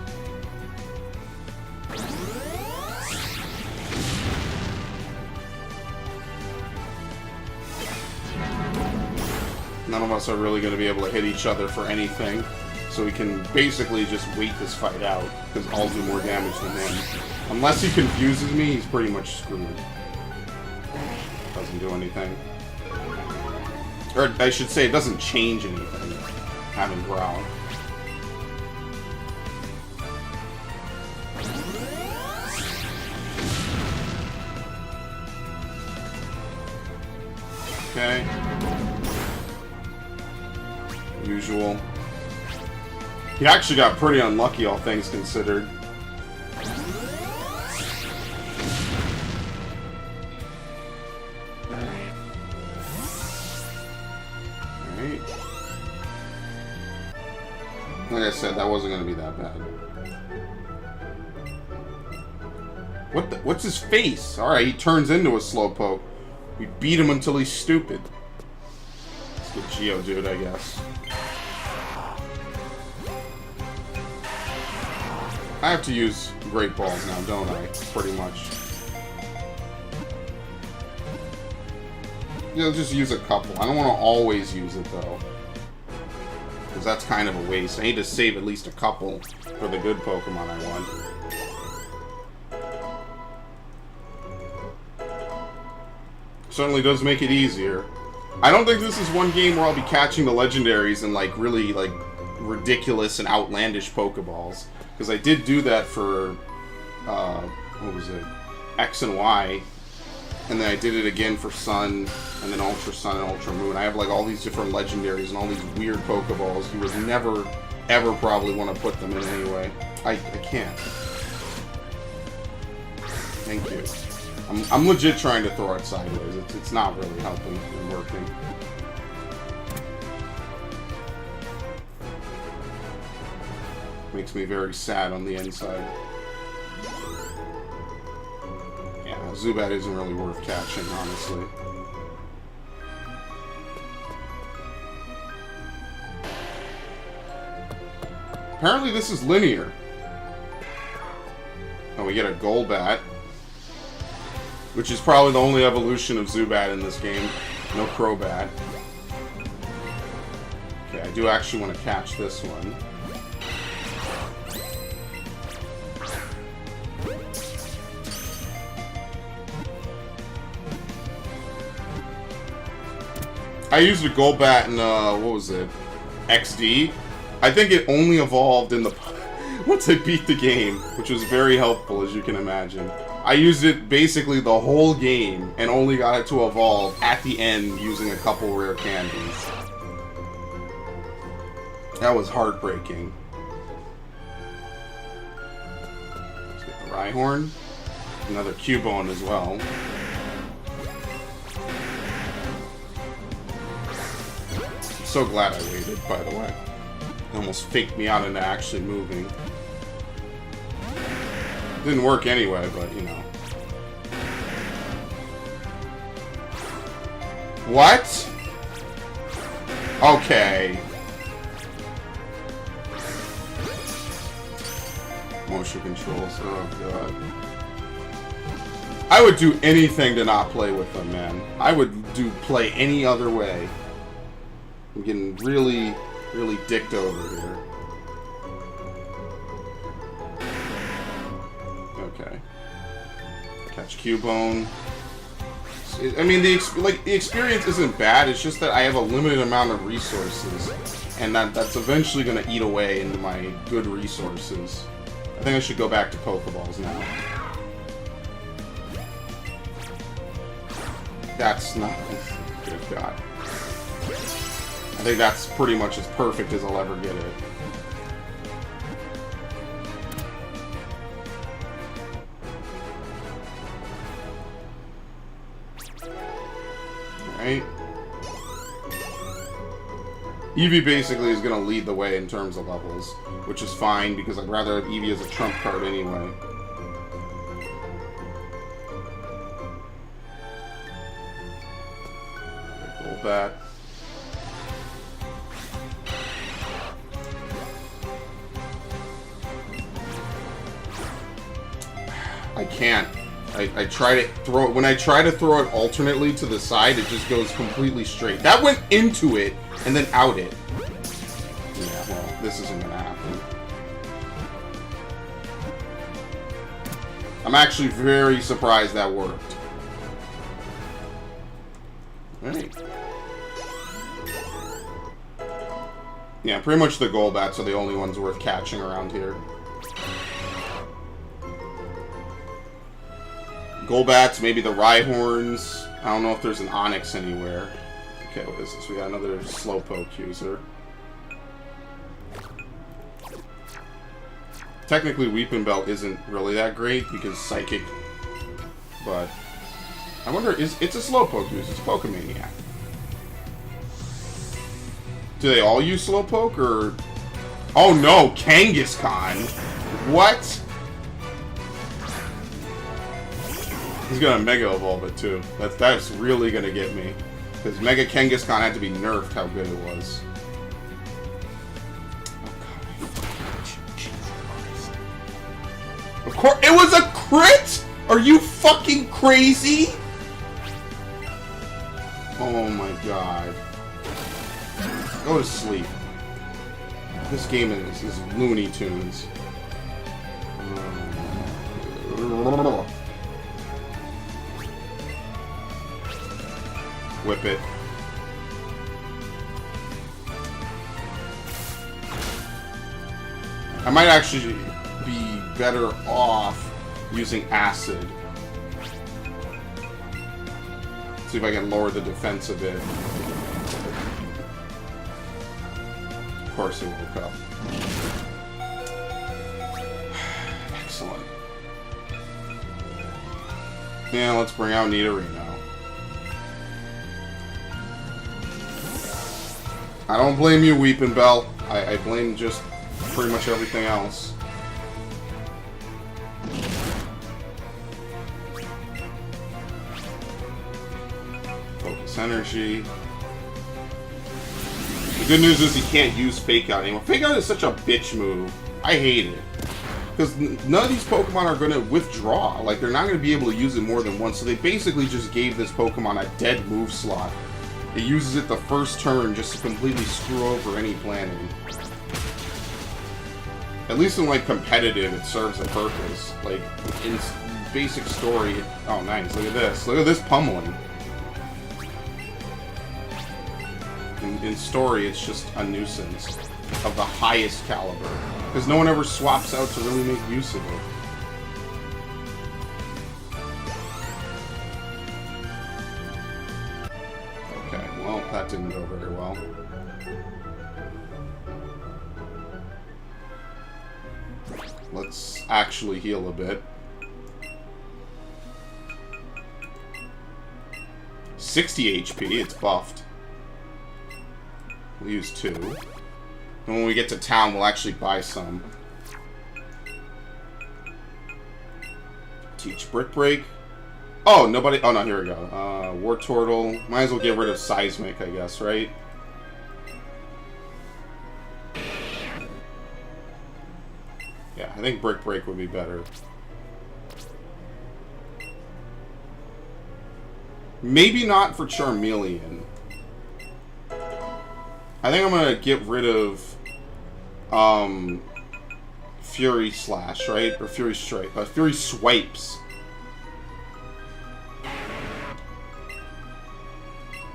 None of us are really gonna be able to hit each other for anything. So we can basically just wait this fight out, because I'll do more damage than him. Unless he confuses me, he's pretty much screwed. Doesn't do anything. Or I should say, it doesn't change anything, having Growl. Okay. Usual. He actually got pretty unlucky, all things considered. Alright. Like I said, that wasn't going to be that bad. What's his face? Alright, he turns into a Slowpoke. We beat him until he's stupid. Let's get Geodude, I guess. I have to use Great Balls now, don't I? Pretty much. Yeah, just use a couple. I don't want to always use it, though. Because that's kind of a waste. I need to save at least a couple for the good Pokemon I want. Certainly does make it easier. I don't think this is one game where I'll be catching the legendaries and, like, really, like, ridiculous and outlandish Pokeballs. Because I did do that for, what was it, X and Y, and then I did it again for Sun, and then Ultra Sun and Ultra Moon. I have, like, all these different legendaries and all these weird Pokeballs. You would never, ever probably want to put them in anyway. I can't. Thank you. I'm legit trying to throw it sideways. It's not really helping and working. Makes me very sad on the inside. Yeah, Zubat isn't really worth catching, honestly. Apparently this is linear. Oh, we get a Golbat. Which is probably the only evolution of Zubat in this game. No Crobat. Okay, I do actually want to catch this one. I used a Golbat in, what was it? XD? I think it only evolved in the... once I beat the game, which was very helpful, as you can imagine. I used it basically the whole game, and only got it to evolve at the end using a couple rare candies. That was heartbreaking. Let's get the Rhyhorn. Another Cubone as well. So glad I waited, by the way. It almost faked me out into actually moving. Didn't work anyway, but you know. What? Okay. Motion controls, oh god. I would do anything to not play with them, man. I would play any other way. I'm getting really, really dicked over here. Okay. Catch Cubone. I mean, the experience isn't bad. It's just that I have a limited amount of resources, and that's eventually going to eat away into my good resources. I think I should go back to Pokeballs now. That's not... Good God. I think that's pretty much as perfect as I'll ever get it. Alright. Eevee basically is going to lead the way in terms of levels, which is fine because I'd rather have Eevee as a trump card anyway. Golbat. I can't. I try to throw it. When I try to throw it alternately to the side, it just goes completely straight. That went into it and then out it. Yeah, well, this isn't gonna happen. I'm actually very surprised that worked. Alright. Yeah, pretty much the Golbats are the only ones worth catching around here. Golbats, maybe the Rhyhorns. I don't know if there's an Onix anywhere. Okay, what is this? We got another Slowpoke user. Technically, Weeping Belt isn't really that great because Psychic. But I wonder, it's a Slowpoke user. It's Pokemaniac. Do they all use Slowpoke or? Oh no, Kangaskhan. What? He's gonna Mega Evolve it too. That's really gonna get me. Because Mega Kangaskhan had to be nerfed how good it was. Oh god. Of course, it was a crit! Are you fucking crazy? Oh my god. Go to sleep. This game is Looney Tunes. Whip it. I might actually be better off using Acid. See if I can lower the defense a bit. Of course it woke up. Excellent. Yeah, let's bring out Nidorino. I don't blame you, Weeping Bell. I blame just pretty much everything else. Focus energy. The good news is you can't use Fake Out anymore. Fake Out is such a bitch move. I hate it. Because none of these Pokemon are going to withdraw. Like, they're not going to be able to use it more than once. So they basically just gave this Pokemon a dead move slot. It uses it the first turn just to completely screw over any planning. At least in, like, competitive, it serves a purpose. Like, in basic story... Oh, nice. Look at this. Look at this pummeling. In story, it's just a nuisance of the highest caliber. Because no one ever swaps out to really make use of it. That didn't go very well. Let's actually heal a bit. 60 HP, it's buffed. We'll use 2. And when we get to town, we'll actually buy some. Teach Brick Break. Oh, nobody... Oh, no, here we go. Wartortle. Might as well get rid of Seismic, I guess, right? Yeah, I think Brick Break would be better. Maybe not for Charmeleon. I think I'm gonna get rid of... Fury Slash, right? Or Fury Strike. Fury Swipes.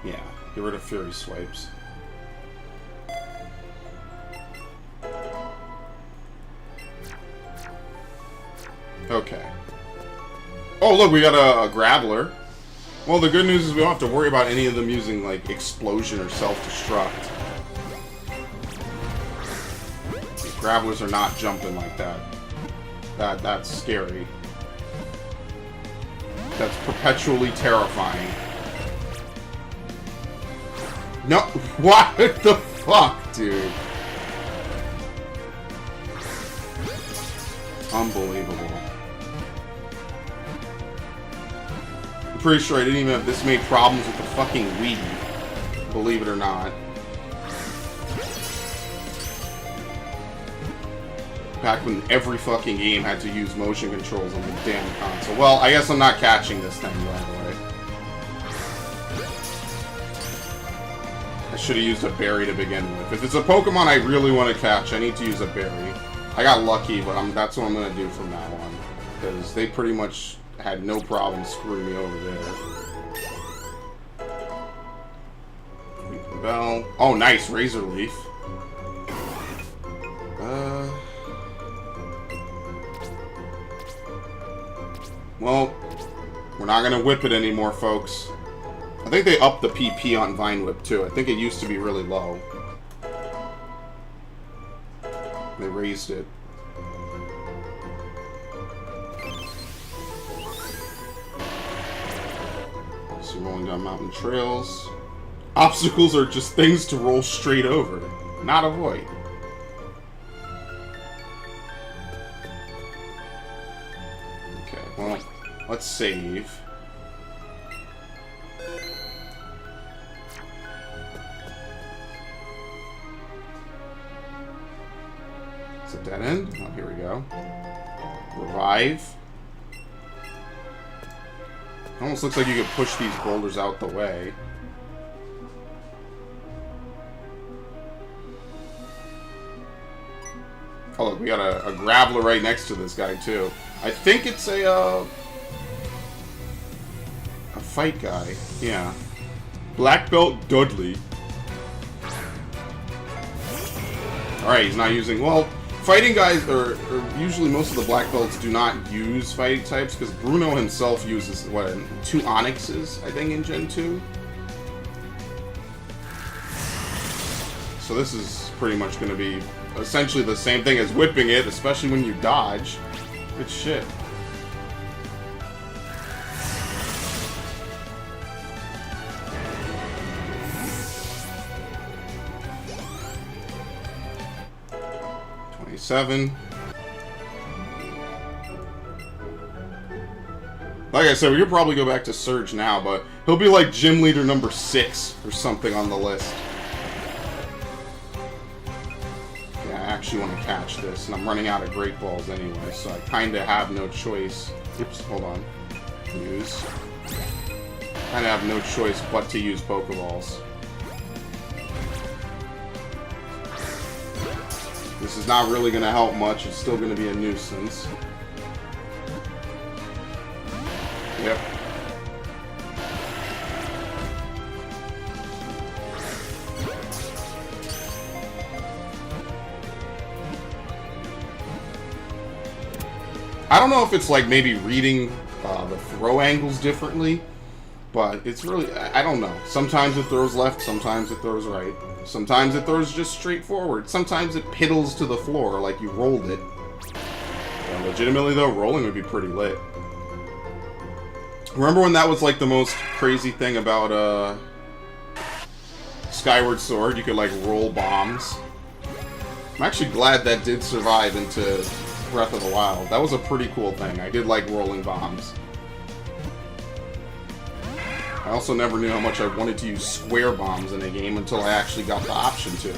Yeah, get rid of Fury Swipes. Okay. Oh, look, we got a Graveler. Well, the good news is we don't have to worry about any of them using, like, Explosion or Self-Destruct. Gravelers are not jumping like that. That's scary. That's perpetually terrifying. No, what the fuck? fuck, dude? Unbelievable. I'm pretty sure I didn't even have this many problems with the fucking Wii. Believe it or not. Back when every fucking game had to use motion controls on the damn console. Well, I guess I'm not catching this thing, by the way. I should have used a berry to begin with. If it's a Pokemon I really want to catch, I need to use a berry. I got lucky, but that's what I'm going to do from now on. Because they pretty much had no problem screwing me over there. Bell. Oh, nice. Razor Leaf. Well, we're not going to whip it anymore, folks. I think they upped the PP on Vine Whip, too. I think it used to be really low. They raised it. So rolling down mountain trails. Obstacles are just things to roll straight over, not avoid. Okay, well, let's save. Is it dead end? Oh, here we go. Revive. Almost looks like you could push these boulders out the way. Oh, look, we got a Graveler right next to this guy, too. I think it's a fight guy. Yeah. Black Belt Dudley. Alright, he's not using... Well, fighting guys, or usually most of the Black Belts do not use fighting types, because Bruno himself uses, what, 2 Onyxes, I think, in Gen 2? So this is pretty much going to be essentially the same thing as whipping it, especially when you dodge. Good shit. Like I said, we could probably go back to Surge now, but he'll be like gym leader number 6 or something on the list. Yeah, I actually want to catch this, and I'm running out of Great Balls anyway, so I kind of have no choice. Oops, hold on. Use. Kind of have no choice but to use Pokeballs. This is not really going to help much. It's still going to be a nuisance. Yep. I don't know if it's like maybe reading the throw angles differently, but it's really, I don't know. Sometimes it throws left, sometimes it throws right. Sometimes it throws just straight forward. Sometimes it piddles to the floor like you rolled it. Yeah, legitimately though, rolling would be pretty lit. Remember when that was like the most crazy thing about Skyward Sword? You could like roll bombs. I'm actually glad that did survive into Breath of the Wild. That was a pretty cool thing. I did like rolling bombs. I also never knew how much I wanted to use square bombs in a game until I actually got the option to.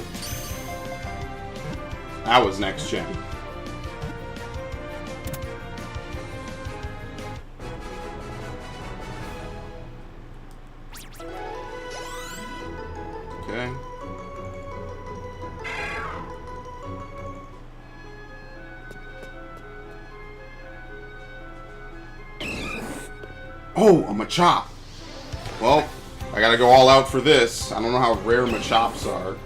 That was next gen. Okay. Oh, a Machop. Well, I gotta go all out for this. I don't know how rare Machops are.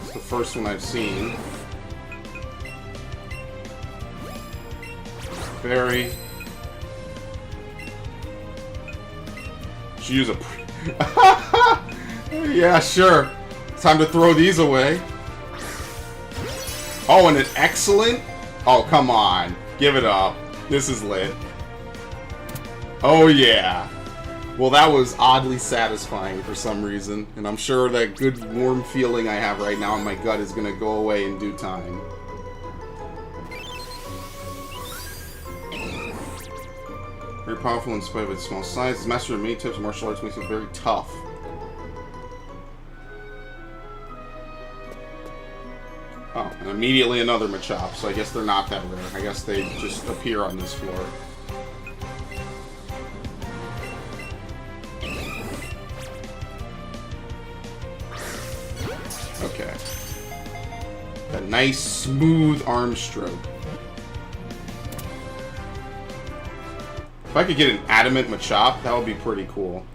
It's the first one I've seen. Fairy. Should use a... Yeah, sure. Time to throw these away. Oh, and an excellent? Oh, come on. Give it up. This is lit. Oh, yeah. Well, that was oddly satisfying for some reason, and I'm sure that good warm feeling I have right now in my gut is going to go away in due time. Very powerful in spite of its small size. Its master of many types of martial arts makes it very tough. Oh, and immediately another Machop, so I guess they're not that rare. I guess they just appear on this floor. Okay. A nice, smooth arm stroke. If I could get an adamant Machop, that would be pretty cool.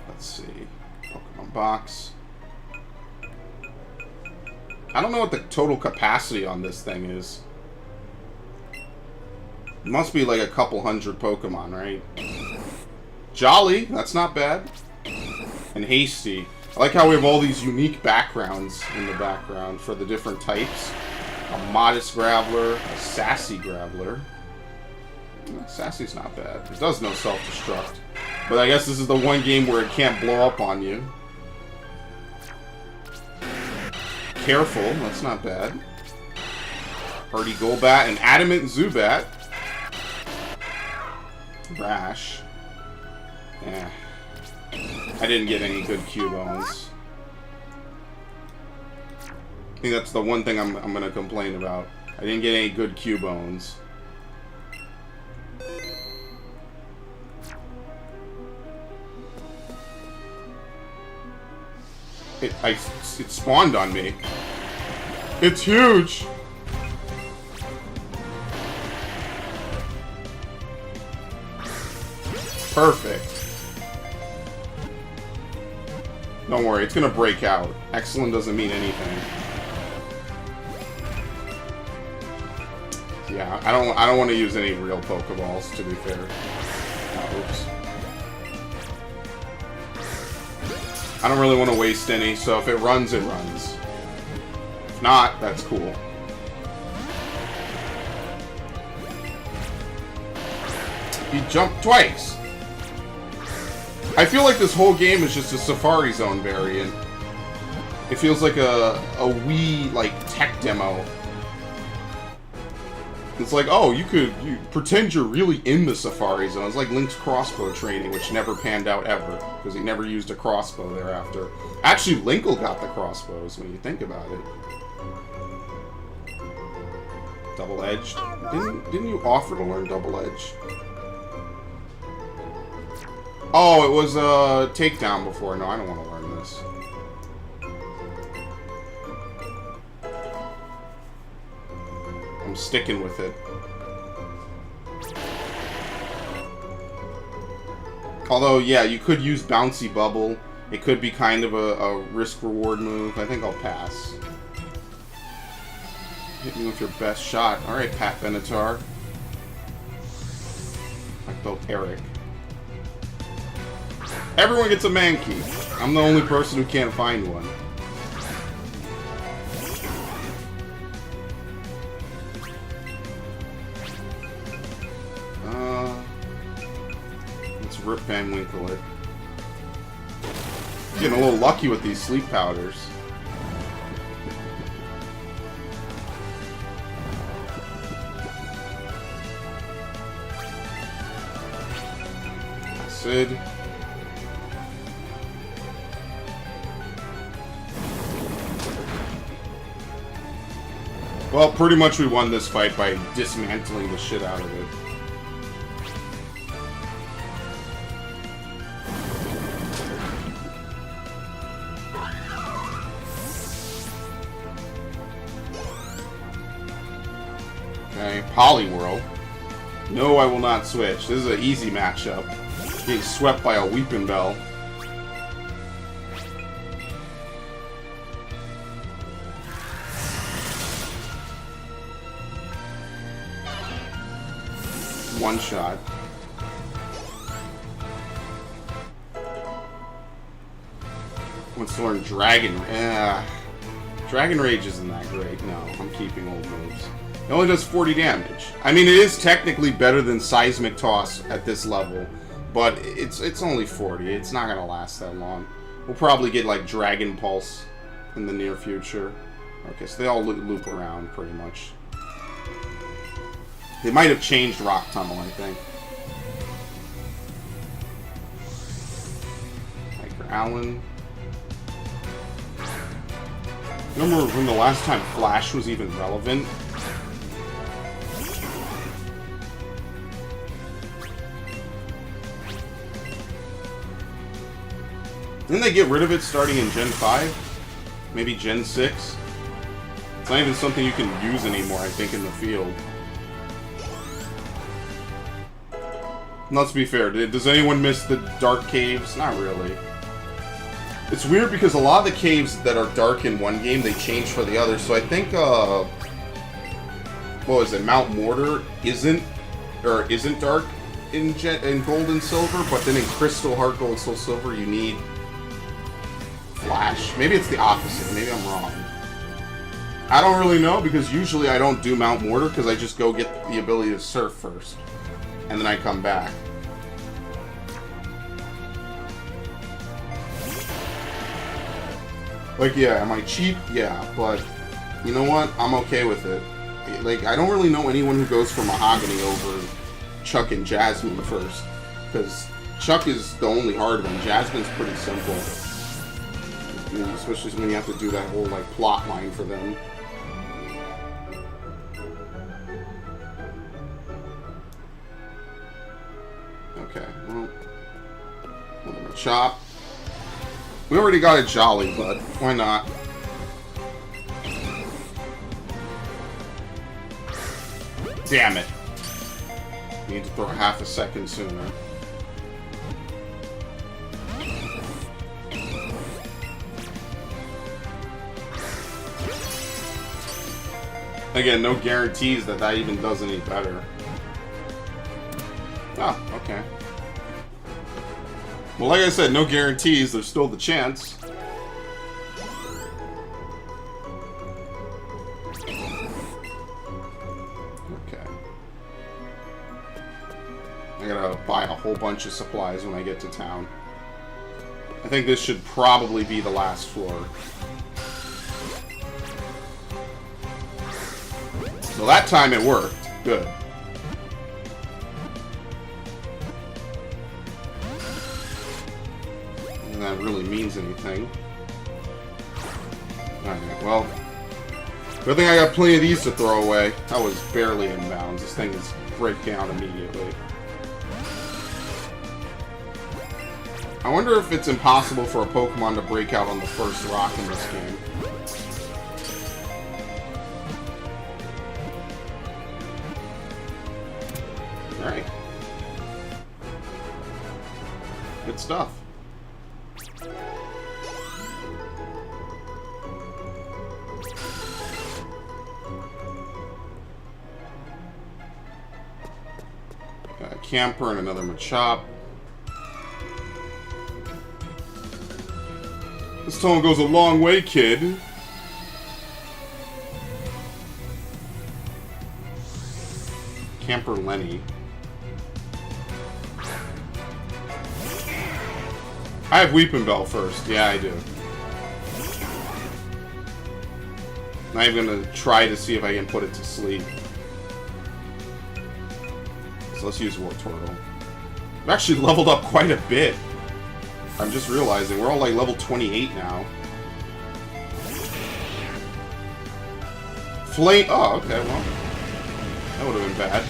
Let's see. Pokemon box. I don't know what the total capacity on this thing is. It must be like a couple hundred Pokemon, right? Jolly, that's not bad. And Hasty. I like how we have all these unique backgrounds in the background for the different types. A modest Graveler, a sassy Graveler. Sassy's not bad. It does no self-destruct. But I guess this is the one game where it can't blow up on you. Careful, that's not bad. Hardy Golbat and Adamant Zubat. Rash. Yeah. I didn't get any good Cubone. I think that's the one thing I'm going to complain about. I didn't get any good Cubone. It spawned on me. It's huge! Perfect. Don't worry, it's gonna break out. Excellent doesn't mean anything. Yeah, I don't want to use any real Pokeballs, to be fair. Oh, oops. I don't really want to waste any, so if it runs, it runs. If not, that's cool. He jumped twice! I feel like this whole game is just a Safari Zone variant. It feels like a Wii, like, tech demo. It's like, oh, you pretend you're really in the Safari Zone. It's like Link's crossbow training, which never panned out ever, because he never used a crossbow thereafter. Actually, Linkle got the crossbows, when you think about it. Double-edged. Didn't you offer to learn double-edge? Oh, it was a takedown before. No, I don't want to learn this. I'm sticking with it. Although, yeah, you could use Bouncy Bubble. It could be kind of a risk-reward move. I think I'll pass. Hit me with your best shot. Alright, Pat Benatar. Like both Eric. Everyone gets a Mankey. I'm the only person who can't find one. Let's rip Van Winkle it. Getting a little lucky with these sleep powders. Sid. Well, pretty much we won this fight by dismantling the shit out of it. Okay, Poliwhirl. No, I will not switch. This is an easy matchup. Getting swept by a Weeping Bell. One shot. Wants to learn Dragon. Dragon Rage isn't that great. No, I'm keeping old moves. It only does 40 damage. I mean, it is technically better than Seismic Toss at this level, but it's only 40. It's not gonna last that long. We'll probably get like Dragon Pulse in the near future. Okay, so they all loop around pretty much. They might have changed Rock Tunnel, I think. Hiker Allen. Remember when the last time Flash was even relevant? Didn't they get rid of it starting in Gen 5? Maybe Gen 6? It's not even something you can use anymore, I think, in the field. Let's be fair, does anyone miss the dark caves? Not really. It's weird because a lot of the caves that are dark in one game, they change for the other. So I think, what was it, Mount Mortar isn't dark in Gold and Silver, but then in Crystal, Heart Gold, Soul Silver, you need Flash. Maybe it's the opposite. Maybe I'm wrong. I don't really know, because usually I don't do Mount Mortar, because I just go get the ability to surf first. And then I come back. Like, yeah, am I cheap? Yeah, but you know what? I'm okay with it. Like, I don't really know anyone who goes for Mahogany over Chuck and Jasmine first. Because Chuck is the only hard one. Jasmine's pretty simple. You know, especially when you have to do that whole, like, plot line for them. Okay, well, I'm gonna chop. We already got a Jolly, but why not? Damn it. Need to throw half a second sooner. Again, no guarantees that that even does any better. Oh, okay. Well, like I said, no guarantees. There's still the chance. Okay. I gotta buy a whole bunch of supplies when I get to town. I think this should probably be the last floor. So that time it worked. Good. That really means anything. Alright, well, good thing I got plenty of these to throw away. That was barely in bounds. This thing is breaking out immediately. I wonder if it's impossible for a Pokemon to break out on the first rock in this game. Alright. Good stuff. Got a Camper and another Machop. This tone goes a long way, kid. Camper Lenny. I have Weeping Bell first. Yeah, I do. Not even gonna try to see if I can put it to sleep. So let's use Wartortle. I've actually leveled up quite a bit. I'm just realizing we're all like level 28 now. Flame. Oh, okay, well. That would have been bad.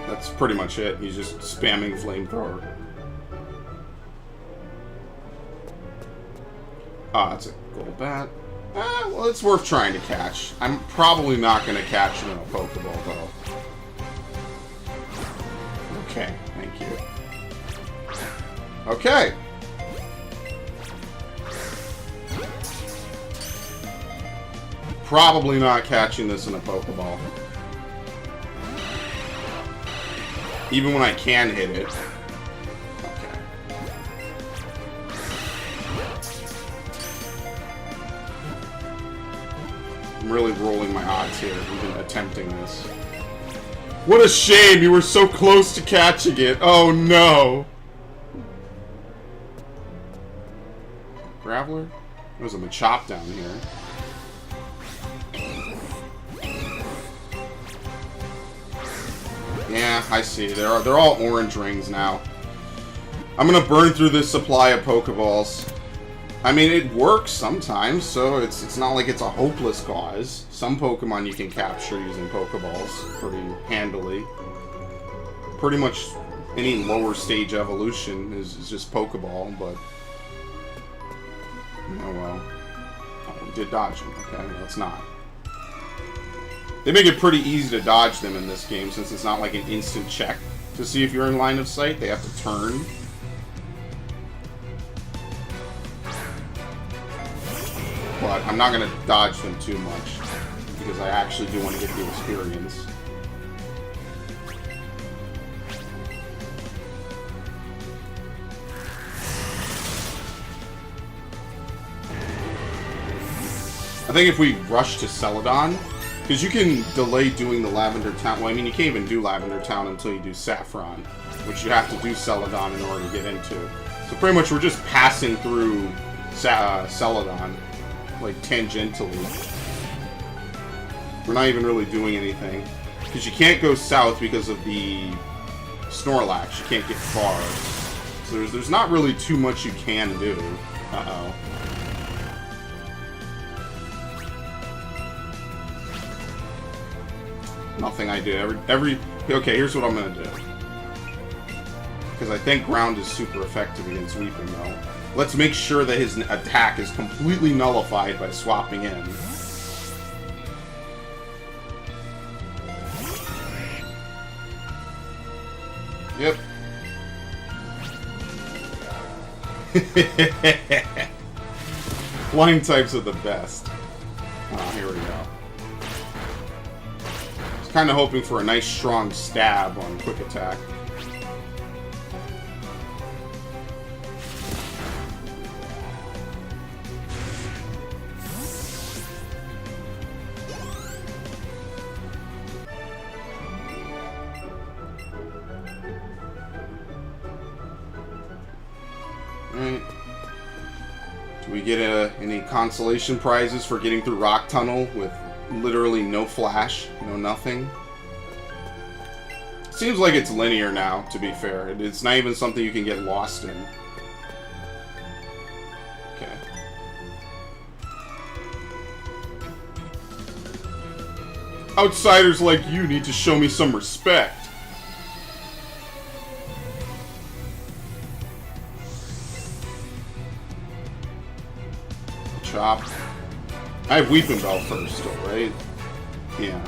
That's pretty much it. He's just spamming Flamethrower. Ah, that's a Golbat. Well, it's worth trying to catch. I'm probably not going to catch him in a Pokeball, though. Okay, thank you. Okay. Probably not catching this in a Pokeball. Even when I can hit it. Okay. I'm really rolling my odds here, even attempting this. What a shame! You were so close to catching it. Oh no! Graveler? There's a Machop down here. Yeah, I see. They're all orange rings now. I'm gonna burn through this supply of Pokeballs. I mean, it works sometimes, so it's not like it's a hopeless cause. Some Pokemon you can capture using Pokeballs pretty handily. Pretty much any lower stage evolution is just Pokeball, but... Oh well. Oh, we did dodge him. Okay, let's not. They make it pretty easy to dodge them in this game, since it's not like an instant check to see if you're in line of sight. They have to turn. But I'm not going to dodge them too much, because I actually do want to get the experience. I think if we rush to Celadon, because you can delay doing the Lavender Town. Well, I mean, you can't even do Lavender Town until you do Saffron, which you have to do Celadon in order to get into. So pretty much we're just passing through Celadon, like, tangentially. We're not even really doing anything. Because you can't go south because of the Snorlax. You can't get far. So there's not really too much you can do. Uh-oh. Nothing I do. Okay, here's what I'm gonna do. Because I think ground is super effective against Weeping Bell. Let's make sure that his attack is completely nullified by swapping in. Yep. Flying types are the best. Oh, here we go. Kind of hoping for a nice strong stab on quick attack. Alright. Do we get any consolation prizes for getting through Rock Tunnel with literally no flash, no nothing? Seems like it's linear now, to be fair. It's not even something you can get lost in. Okay. Outsiders like you need to show me some respect. Chop. I have Weeping Bell first still, right? Yeah.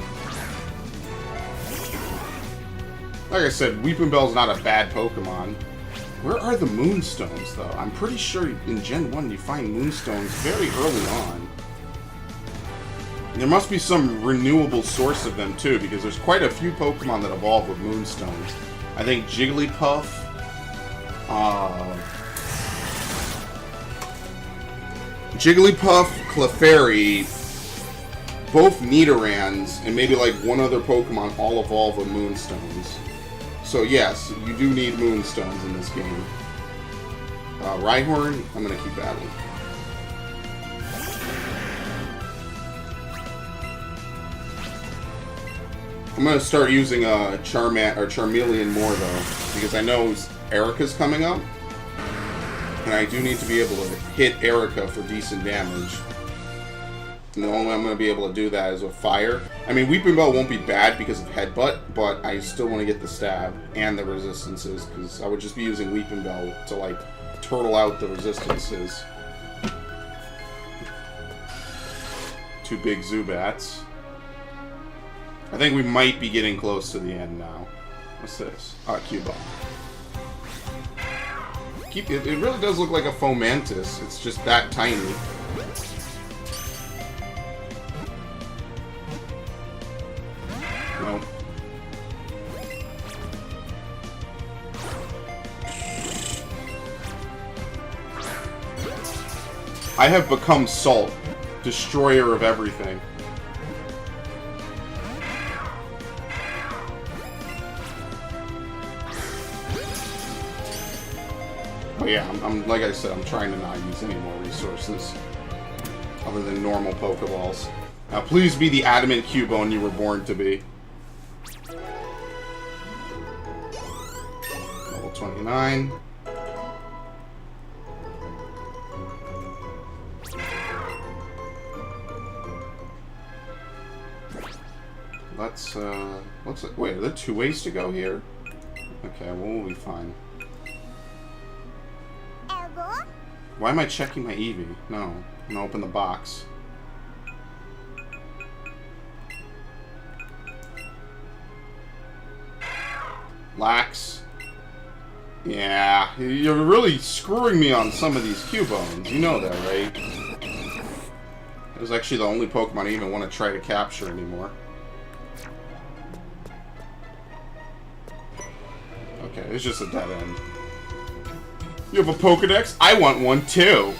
Like I said, Weeping Bell's not a bad Pokemon. Where are the Moonstones, though? I'm pretty sure in Gen 1 you find Moonstones very early on. There must be some renewable source of them, too, because there's quite a few Pokemon that evolve with Moonstones. I think Jigglypuff, Clefairy, both Nidorans, and maybe like one other Pokemon all evolve with Moonstones. So yes, you do need Moonstones in this game. Rhyhorn, I'm gonna keep battling. I'm gonna start using Charmeleon more though, because I know Erica's coming up, and I do need to be able to hit Erica for decent damage. And the only way I'm going to be able to do that is with fire. I mean, Weeping Bell won't be bad because of Headbutt, but I still want to get the stab and the resistances, because I would just be using Weeping Bell to, like, turtle out the resistances. Two big Zubats. I think we might be getting close to the end now. What's this? Oh, Cubone. It really does look like a Fomantis. It's just that tiny. Nope. I have become Salt, destroyer of everything. But yeah, I'm like I said, I'm trying to not use any more resources other than normal Pokeballs. Now, please be the adamant Cubone you were born to be. Level 29. Wait, are there 2 ways to go here? Okay, well, we'll be fine. Why am I checking my Eevee? No, I'm gonna open the box. Lax. Yeah, you're really screwing me on some of these Cubones. You know that, right? It was actually the only Pokemon I even want to try to capture anymore. Okay, it's just a dead end. You have a Pokedex? I want one too!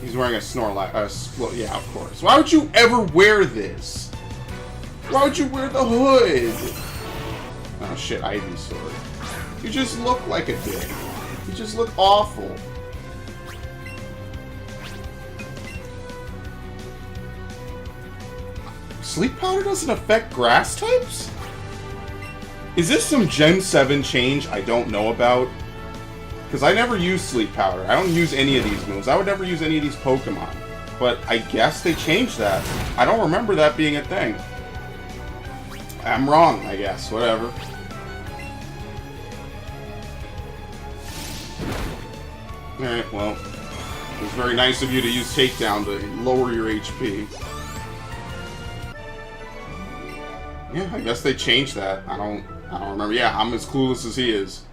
He's wearing a Snorlax. Well, yeah, of course. Why would you ever wear this? Why would you wear the hood? Oh shit, Ivysaur. You just look like a dick. You just look awful. Sleep powder doesn't affect grass types? Is this some Gen 7 change I don't know about? Because I never use Sleep Powder. I don't use any of these moves. I would never use any of these Pokemon. But I guess they changed that. I don't remember that being a thing. I'm wrong, I guess. Whatever. Alright, well. It was very nice of you to use Takedown to lower your HP. Yeah, I guess they changed that. I don't remember. Yeah, I'm as clueless as he is.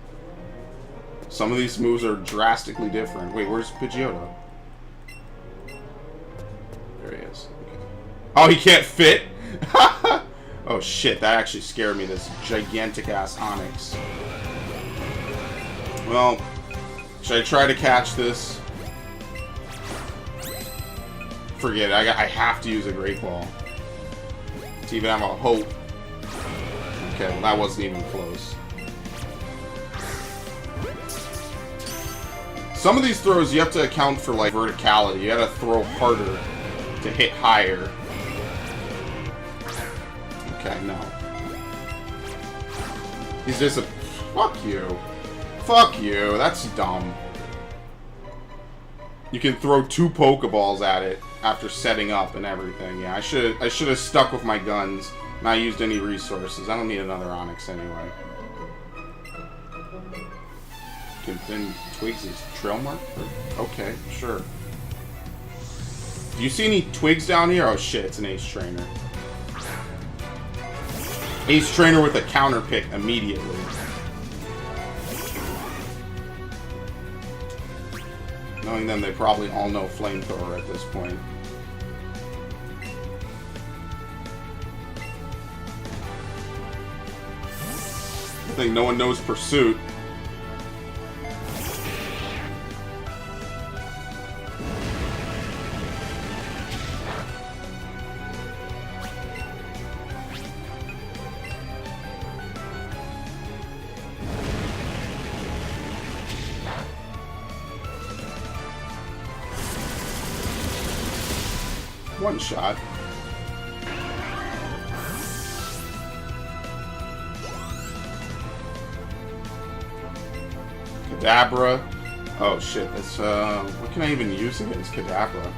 Some of these moves are drastically different. Wait, where's Pidgeotto? There he is. Okay. Oh, he can't fit? Oh shit, that actually scared me, this gigantic-ass Onix. Well, should I try to catch this? Forget it, I have to use a Great Ball to even have a hope. Okay, well that wasn't even close. Some of these throws you have to account for, like, verticality. You gotta throw harder to hit higher. Okay, no. He's just a... Fuck you. Fuck you. That's dumb. You can throw 2 Pokeballs at it after setting up and everything. Yeah, I should have stuck with my guns. Not used any resources. I don't need another Onix anyway. Then Twigs is trail mark? Okay, sure. Do you see any Twigs down here? Oh shit, it's an Ace Trainer. Ace Trainer with a counter pick immediately. Knowing them, they probably all know Flamethrower at this point. I think no one knows Pursuit. One shot. Kadabra. Oh shit, that's what can I even use against Kadabra?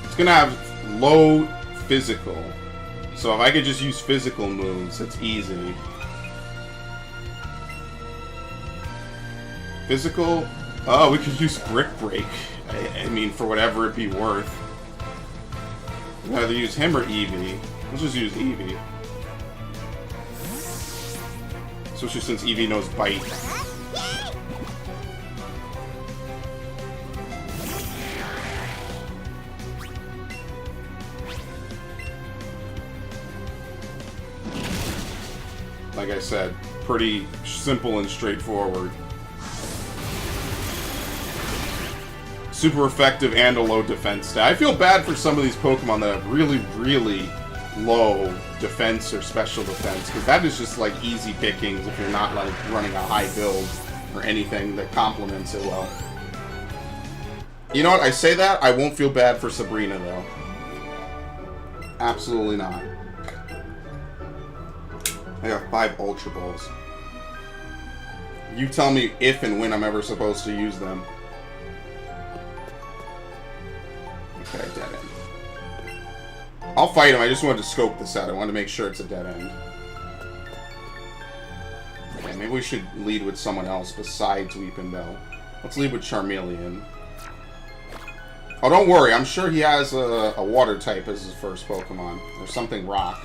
It's gonna have low physical. So if I could just use physical moves, it's easy. Physical? Oh, we could use Brick Break. I mean, for whatever it be worth. We'd either use him or Eevee. Let's just use Eevee. Especially since Eevee knows Bite. Like I said, pretty simple and straightforward. Super effective and a low defense stat. I feel bad for some of these Pokemon that have really, really low defense or special defense, because that is just like easy pickings if you're not like running a high build or anything that complements it well. You know what? I say that, I won't feel bad for Sabrina though. Absolutely not. I got 5 Ultra Balls. You tell me if and when I'm ever supposed to use them. Okay, dead end. I'll fight him. I just wanted to scope this out. I wanted to make sure it's a dead end. Okay, maybe we should lead with someone else besides Weeping Bell. Let's lead with Charmeleon. Oh, don't worry. I'm sure he has a water type as his first Pokemon. Or something rock.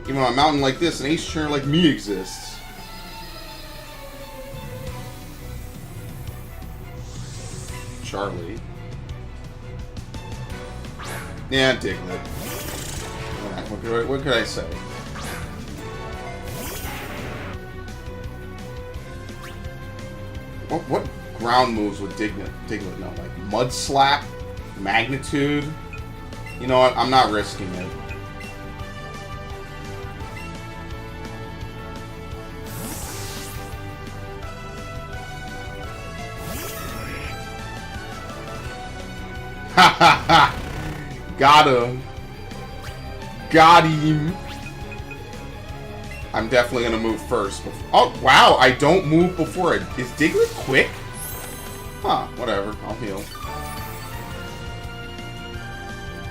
Even on a mountain like this, an ace trainer like me exists. Charlie. Yeah, Diglett. Alright, what could I say? What ground moves would Diglett know? Like Mud Slap? Magnitude? You know what? I'm not risking it. Ha ha ha! Got him. Got him. I'm definitely gonna move first. Oh, wow, I don't move before it. Is Diglett quick? Huh, whatever. I'll heal.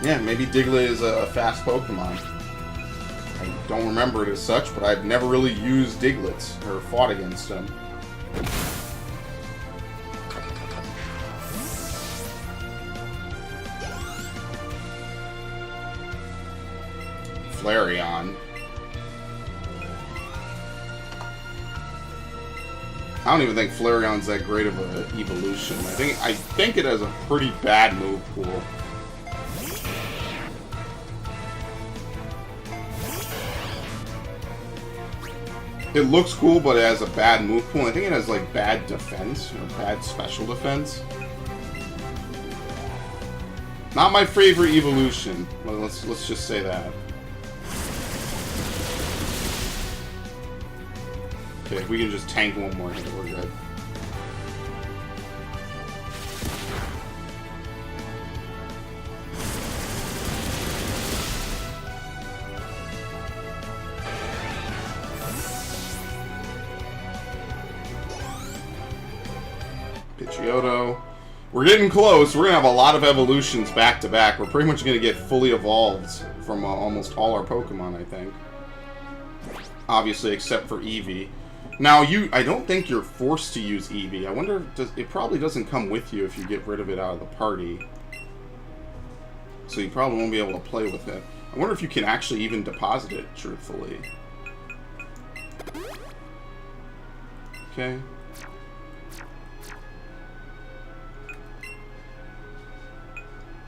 Yeah, maybe Diglett is a fast Pokemon. I don't remember it as such, but I've never really used Digletts or fought against them. Flareon. I don't even think Flareon's that great of an evolution. I think it has a pretty bad move pool. It looks cool, but it has a bad move pool. I think it has like bad defense or bad special defense. Not my favorite evolution. Well, let's just say that. Okay, if we can just tank one more hit, we're good. Pidgeotto. We're getting close. We're going to have a lot of evolutions back to back. We're pretty much going to get fully evolved from almost all our Pokemon, I think. Obviously, except for Eevee. Now, I don't think you're forced to use Eevee. I wonder if it probably doesn't come with you if you get rid of it out of the party. So you probably won't be able to play with it. I wonder if you can actually even deposit it, truthfully. Okay.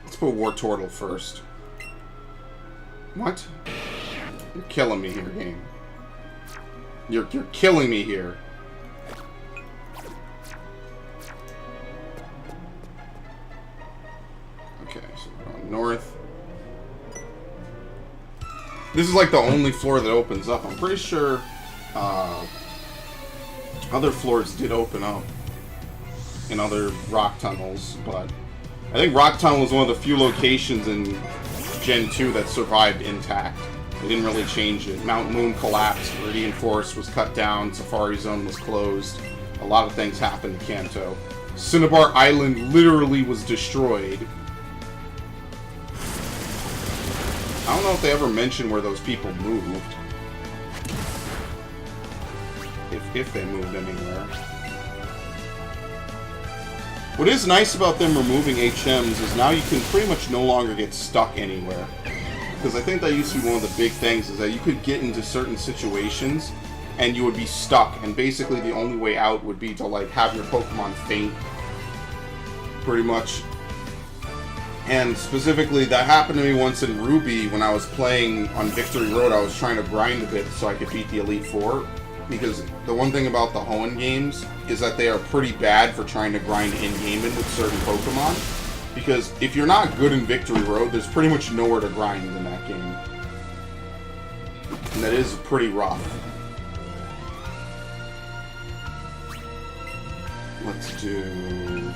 Let's put Wartortle first. What? You're killing me here, game. You're killing me here. Okay, so we're going north. This is like the only floor that opens up. I'm pretty sure other floors did open up in other rock tunnels, but I think Rock Tunnel was one of the few locations in Gen 2 that survived intact. They didn't really change it. Mount Moon collapsed, Meridian Forest was cut down, Safari Zone was closed. A lot of things happened to Kanto. Cinnabar Island literally was destroyed. I don't know if they ever mentioned where those people moved. If they moved anywhere. What is nice about them removing HMs is now you can pretty much no longer get stuck anywhere. Because I think that used to be one of the big things, is that you could get into certain situations and you would be stuck, and basically the only way out would be to, like, have your Pokemon faint, pretty much. And specifically, that happened to me once in Ruby when I was playing on Victory Road. I was trying to grind a bit so I could beat the Elite Four, because the one thing about the Hoenn games is that they are pretty bad for trying to grind in-game with certain Pokemon, because if you're not good in Victory Road, there's pretty much nowhere to grind in that game. And that is pretty rough. Let's do...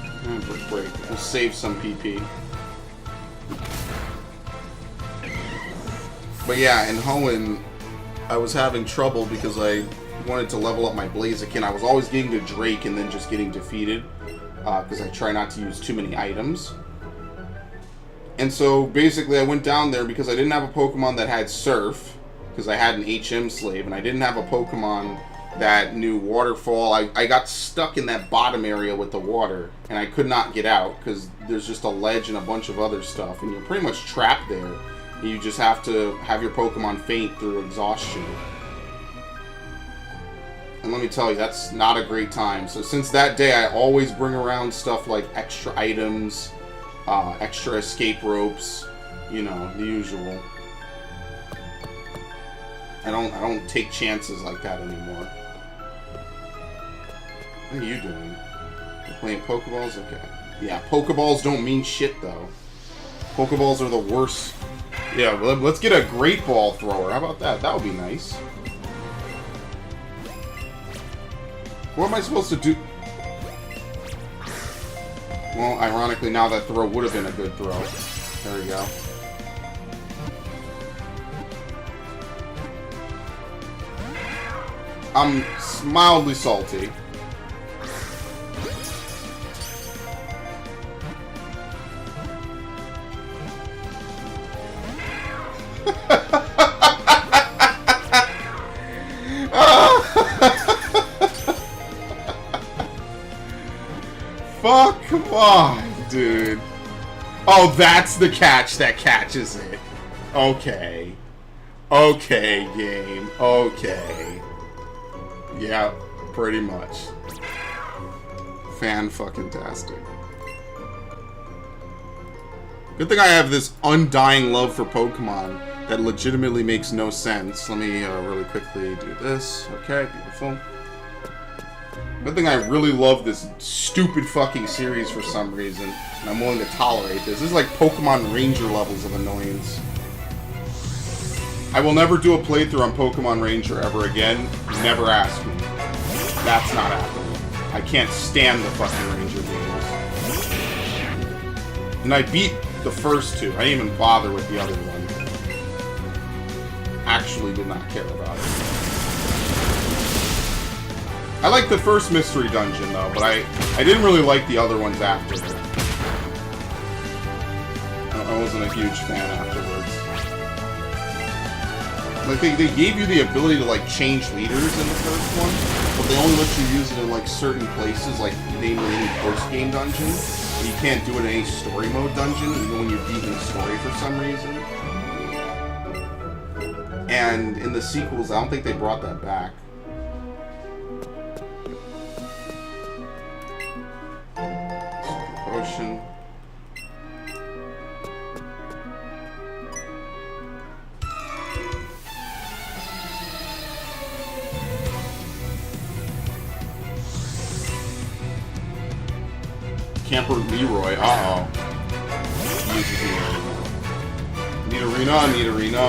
break. We'll save some PP. But yeah, in Hoenn, I was having trouble because I wanted to level up my Blaziken. I was always getting to Drake and then just getting defeated, because I try not to use too many items. And so basically I went down there because I didn't have a Pokemon that had Surf, because I had an HM Slave, and I didn't have a Pokemon that knew Waterfall. I got stuck in that bottom area with the water, and I could not get out because there's just a ledge and a bunch of other stuff, and you're pretty much trapped there. You just have to have your Pokemon faint through exhaustion. And let me tell you, that's not a great time. So since that day, I always bring around stuff like extra items, extra escape ropes, you know, the usual. I don't take chances like that anymore. What are you doing? You're playing Pokeballs? Okay. Yeah, Pokeballs don't mean shit, though. Pokeballs are the worst. Yeah, let's get a Great Ball Thrower. How about that? That would be nice. What am I supposed to do? Well, ironically, now that throw would have been a good throw. There we go. I'm mildly salty. Fuck, come on, dude. Oh, that's the catch that catches it. Okay. Okay, game. Okay. Yeah, pretty much. Fan-fucking-tastic. Good thing I have this undying love for Pokemon that legitimately makes no sense. Let me really quickly do this. Okay, beautiful. Good thing I really love this stupid fucking series for some reason, and I'm willing to tolerate this. This is like Pokemon Ranger levels of annoyance. I will never do a playthrough on Pokemon Ranger ever again. Never ask me. That's not happening. I can't stand the fucking Ranger games. And I beat the first two. I didn't even bother with the other one. Actually did not care about it. I liked the first mystery dungeon, though, but I didn't really like the other ones after it. I wasn't a huge fan afterwards. Like, they gave you the ability to, like, change leaders in the first one, but they only let you use it in, like, certain places, like, namely any post-game dungeon. And you can't do it in any story mode dungeon, even when you're beating the story for some reason. And in the sequels, I don't think they brought that back. Potion. Camper Leroy. Uh-oh. Nidorino.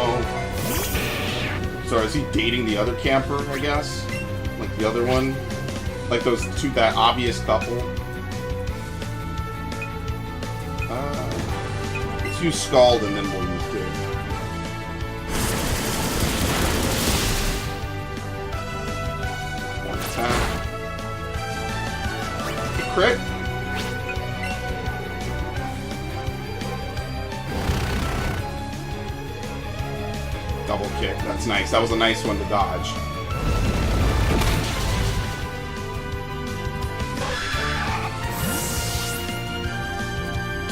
So is he dating the other camper, I guess? Like the other one? Like those two, that obvious couple? Let's use Scald and then we'll use Dig. One attack. A crit? Double kick. That's nice. That was a nice one to dodge.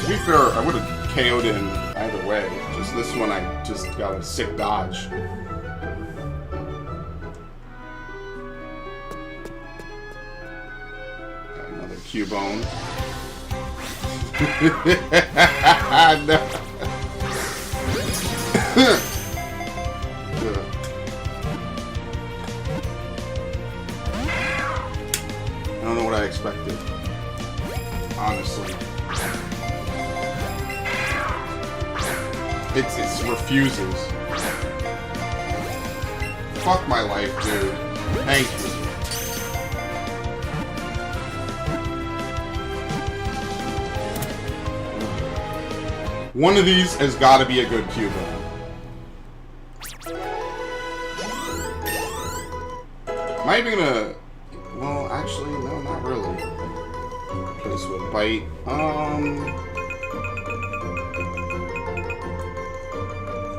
To be fair, I would have KO'd him either way. Just this one, I just got a sick dodge. Cubone. I don't know what I expected. Honestly. It refuses. Fuck my life, dude. Thank you. One of these has got to be a good Cubone. Am I even gonna... Well, actually, no, not really. Place with bite.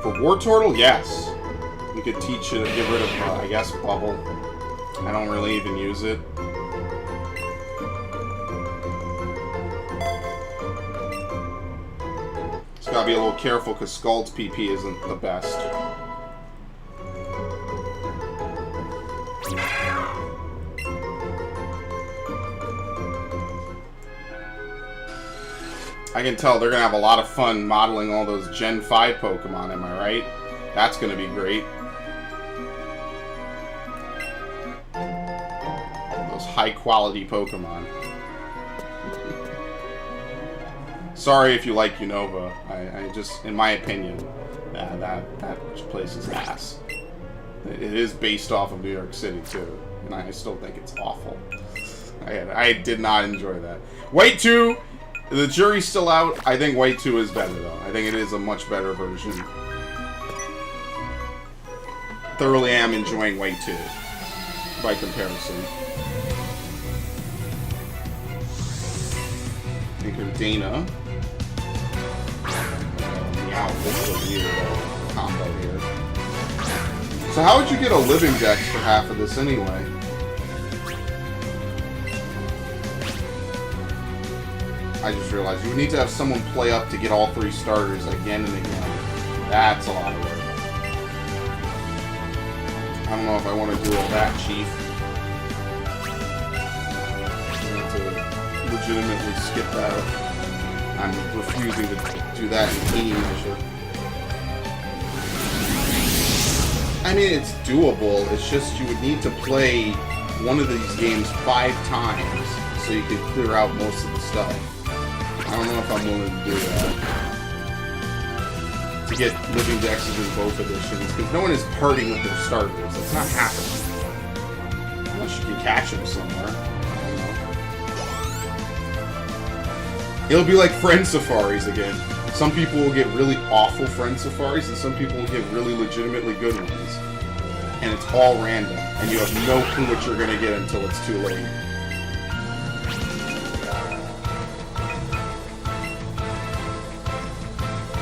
For War Turtle, yes. You could teach it to get rid of, I guess, Bubble. I don't really even use it. Just gotta be a little careful because Scald's PP isn't the best. I can tell they're going to have a lot of fun modeling all those Gen 5 Pokemon, am I right? That's going to be great. Those high-quality Pokemon. Sorry if you like Unova. I just, in my opinion, that place is ass. It is based off of New York City, too. And I still think it's awful. I did not enjoy that. White 2... The jury's still out. I think White 2 is better, though. I think it is a much better version. Thoroughly am enjoying White 2, by comparison. Think of Dana. Meow, this is a weird combo here. So how would you get a Living Dex for half of this, anyway? I just realized you would need to have someone play up to get all 3 starters again and again. That's a lot of work. I don't know if I want to do all that, Chief. I have to legitimately skip that. I'm refusing to do that in any measure. I mean, it's doable. It's just you would need to play one of these games 5 times so you could clear out most of the stuff. I don't know if I'm willing to do that. To get Living Dexes in both editions, because no one is parting with their starters. That's not happening. Unless you can catch them somewhere. I don't know. It'll be like Friend Safaris again. Some people will get really awful Friend Safaris, and some people will get really legitimately good ones. And it's all random, and you have no clue what you're going to get until it's too late.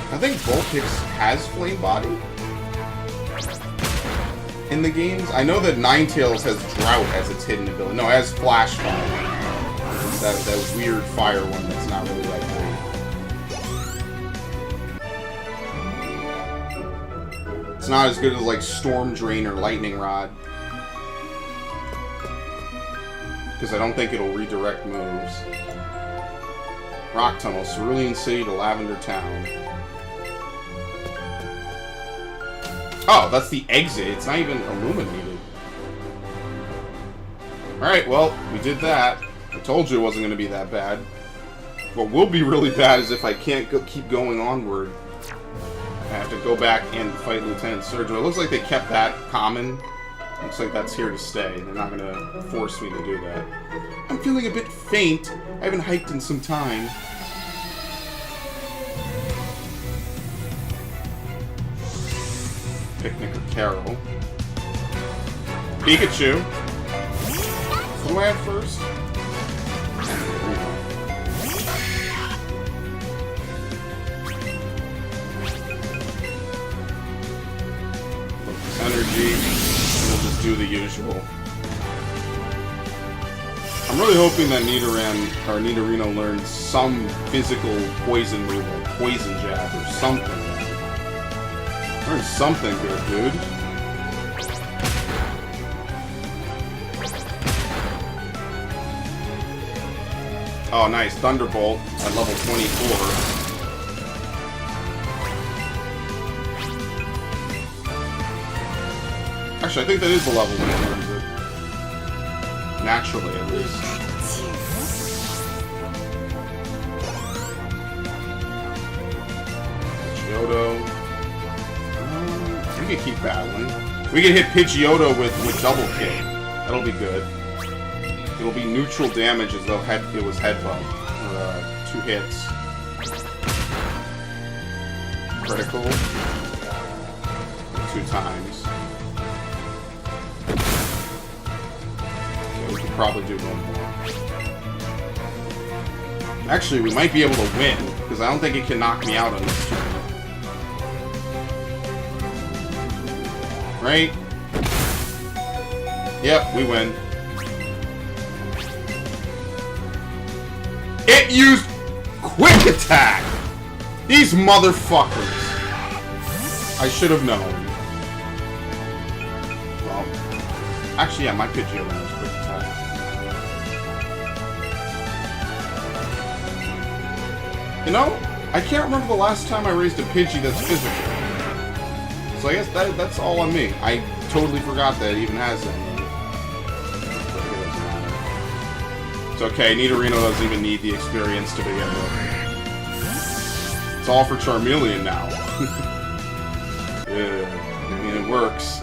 I think Vulpix has Flame Body in the games. I know that Ninetales has Drought as its hidden ability. No, it has Flash Fire. That weird fire one that's not really that great. It's not as good as like Storm Drain or Lightning Rod. Because I don't think it'll redirect moves. Rock Tunnel, Cerulean City to Lavender Town. Oh, that's the exit. It's not even illuminated. Alright, well, we did that. I told you it wasn't going to be that bad. What will be really bad is if I can't keep going onward. I have to go back and fight Lieutenant Surgeon. It looks like they kept that common. Looks like that's here to stay. They're not going to force me to do that. I'm feeling a bit faint. I haven't hiked in some time. Picnic or Carol. Pikachu. What do I have first? Focus energy. And we'll just do the usual. I'm really hoping that Nidorino learns some physical poison move, like Poison Jab or something. Learn something good, dude. Oh, nice. Thunderbolt at level 24. Actually, I think that is the level when it learns it. Naturally, at least. Pidgeotto. We can keep battling. We can hit Pidgeotto with double kick. That'll be good. It'll be neutral damage as though it was headbutt. 2 hits. Critical. 2 times. Okay, we could probably do one more. Actually, we might be able to win, because I don't think it can knock me out on this turn. Right? Yep, we win. It used Quick Attack! These motherfuckers! I should have known. Well, actually, yeah, my Pidgeotto has Quick Attack. You know, I can't remember the last time I raised a Pidgey that's physical. So I guess that's all on me. I totally forgot that it even has that. It's okay, Nidorino doesn't even need the experience to begin with. It's all for Charmeleon now. Yeah, I mean, it works.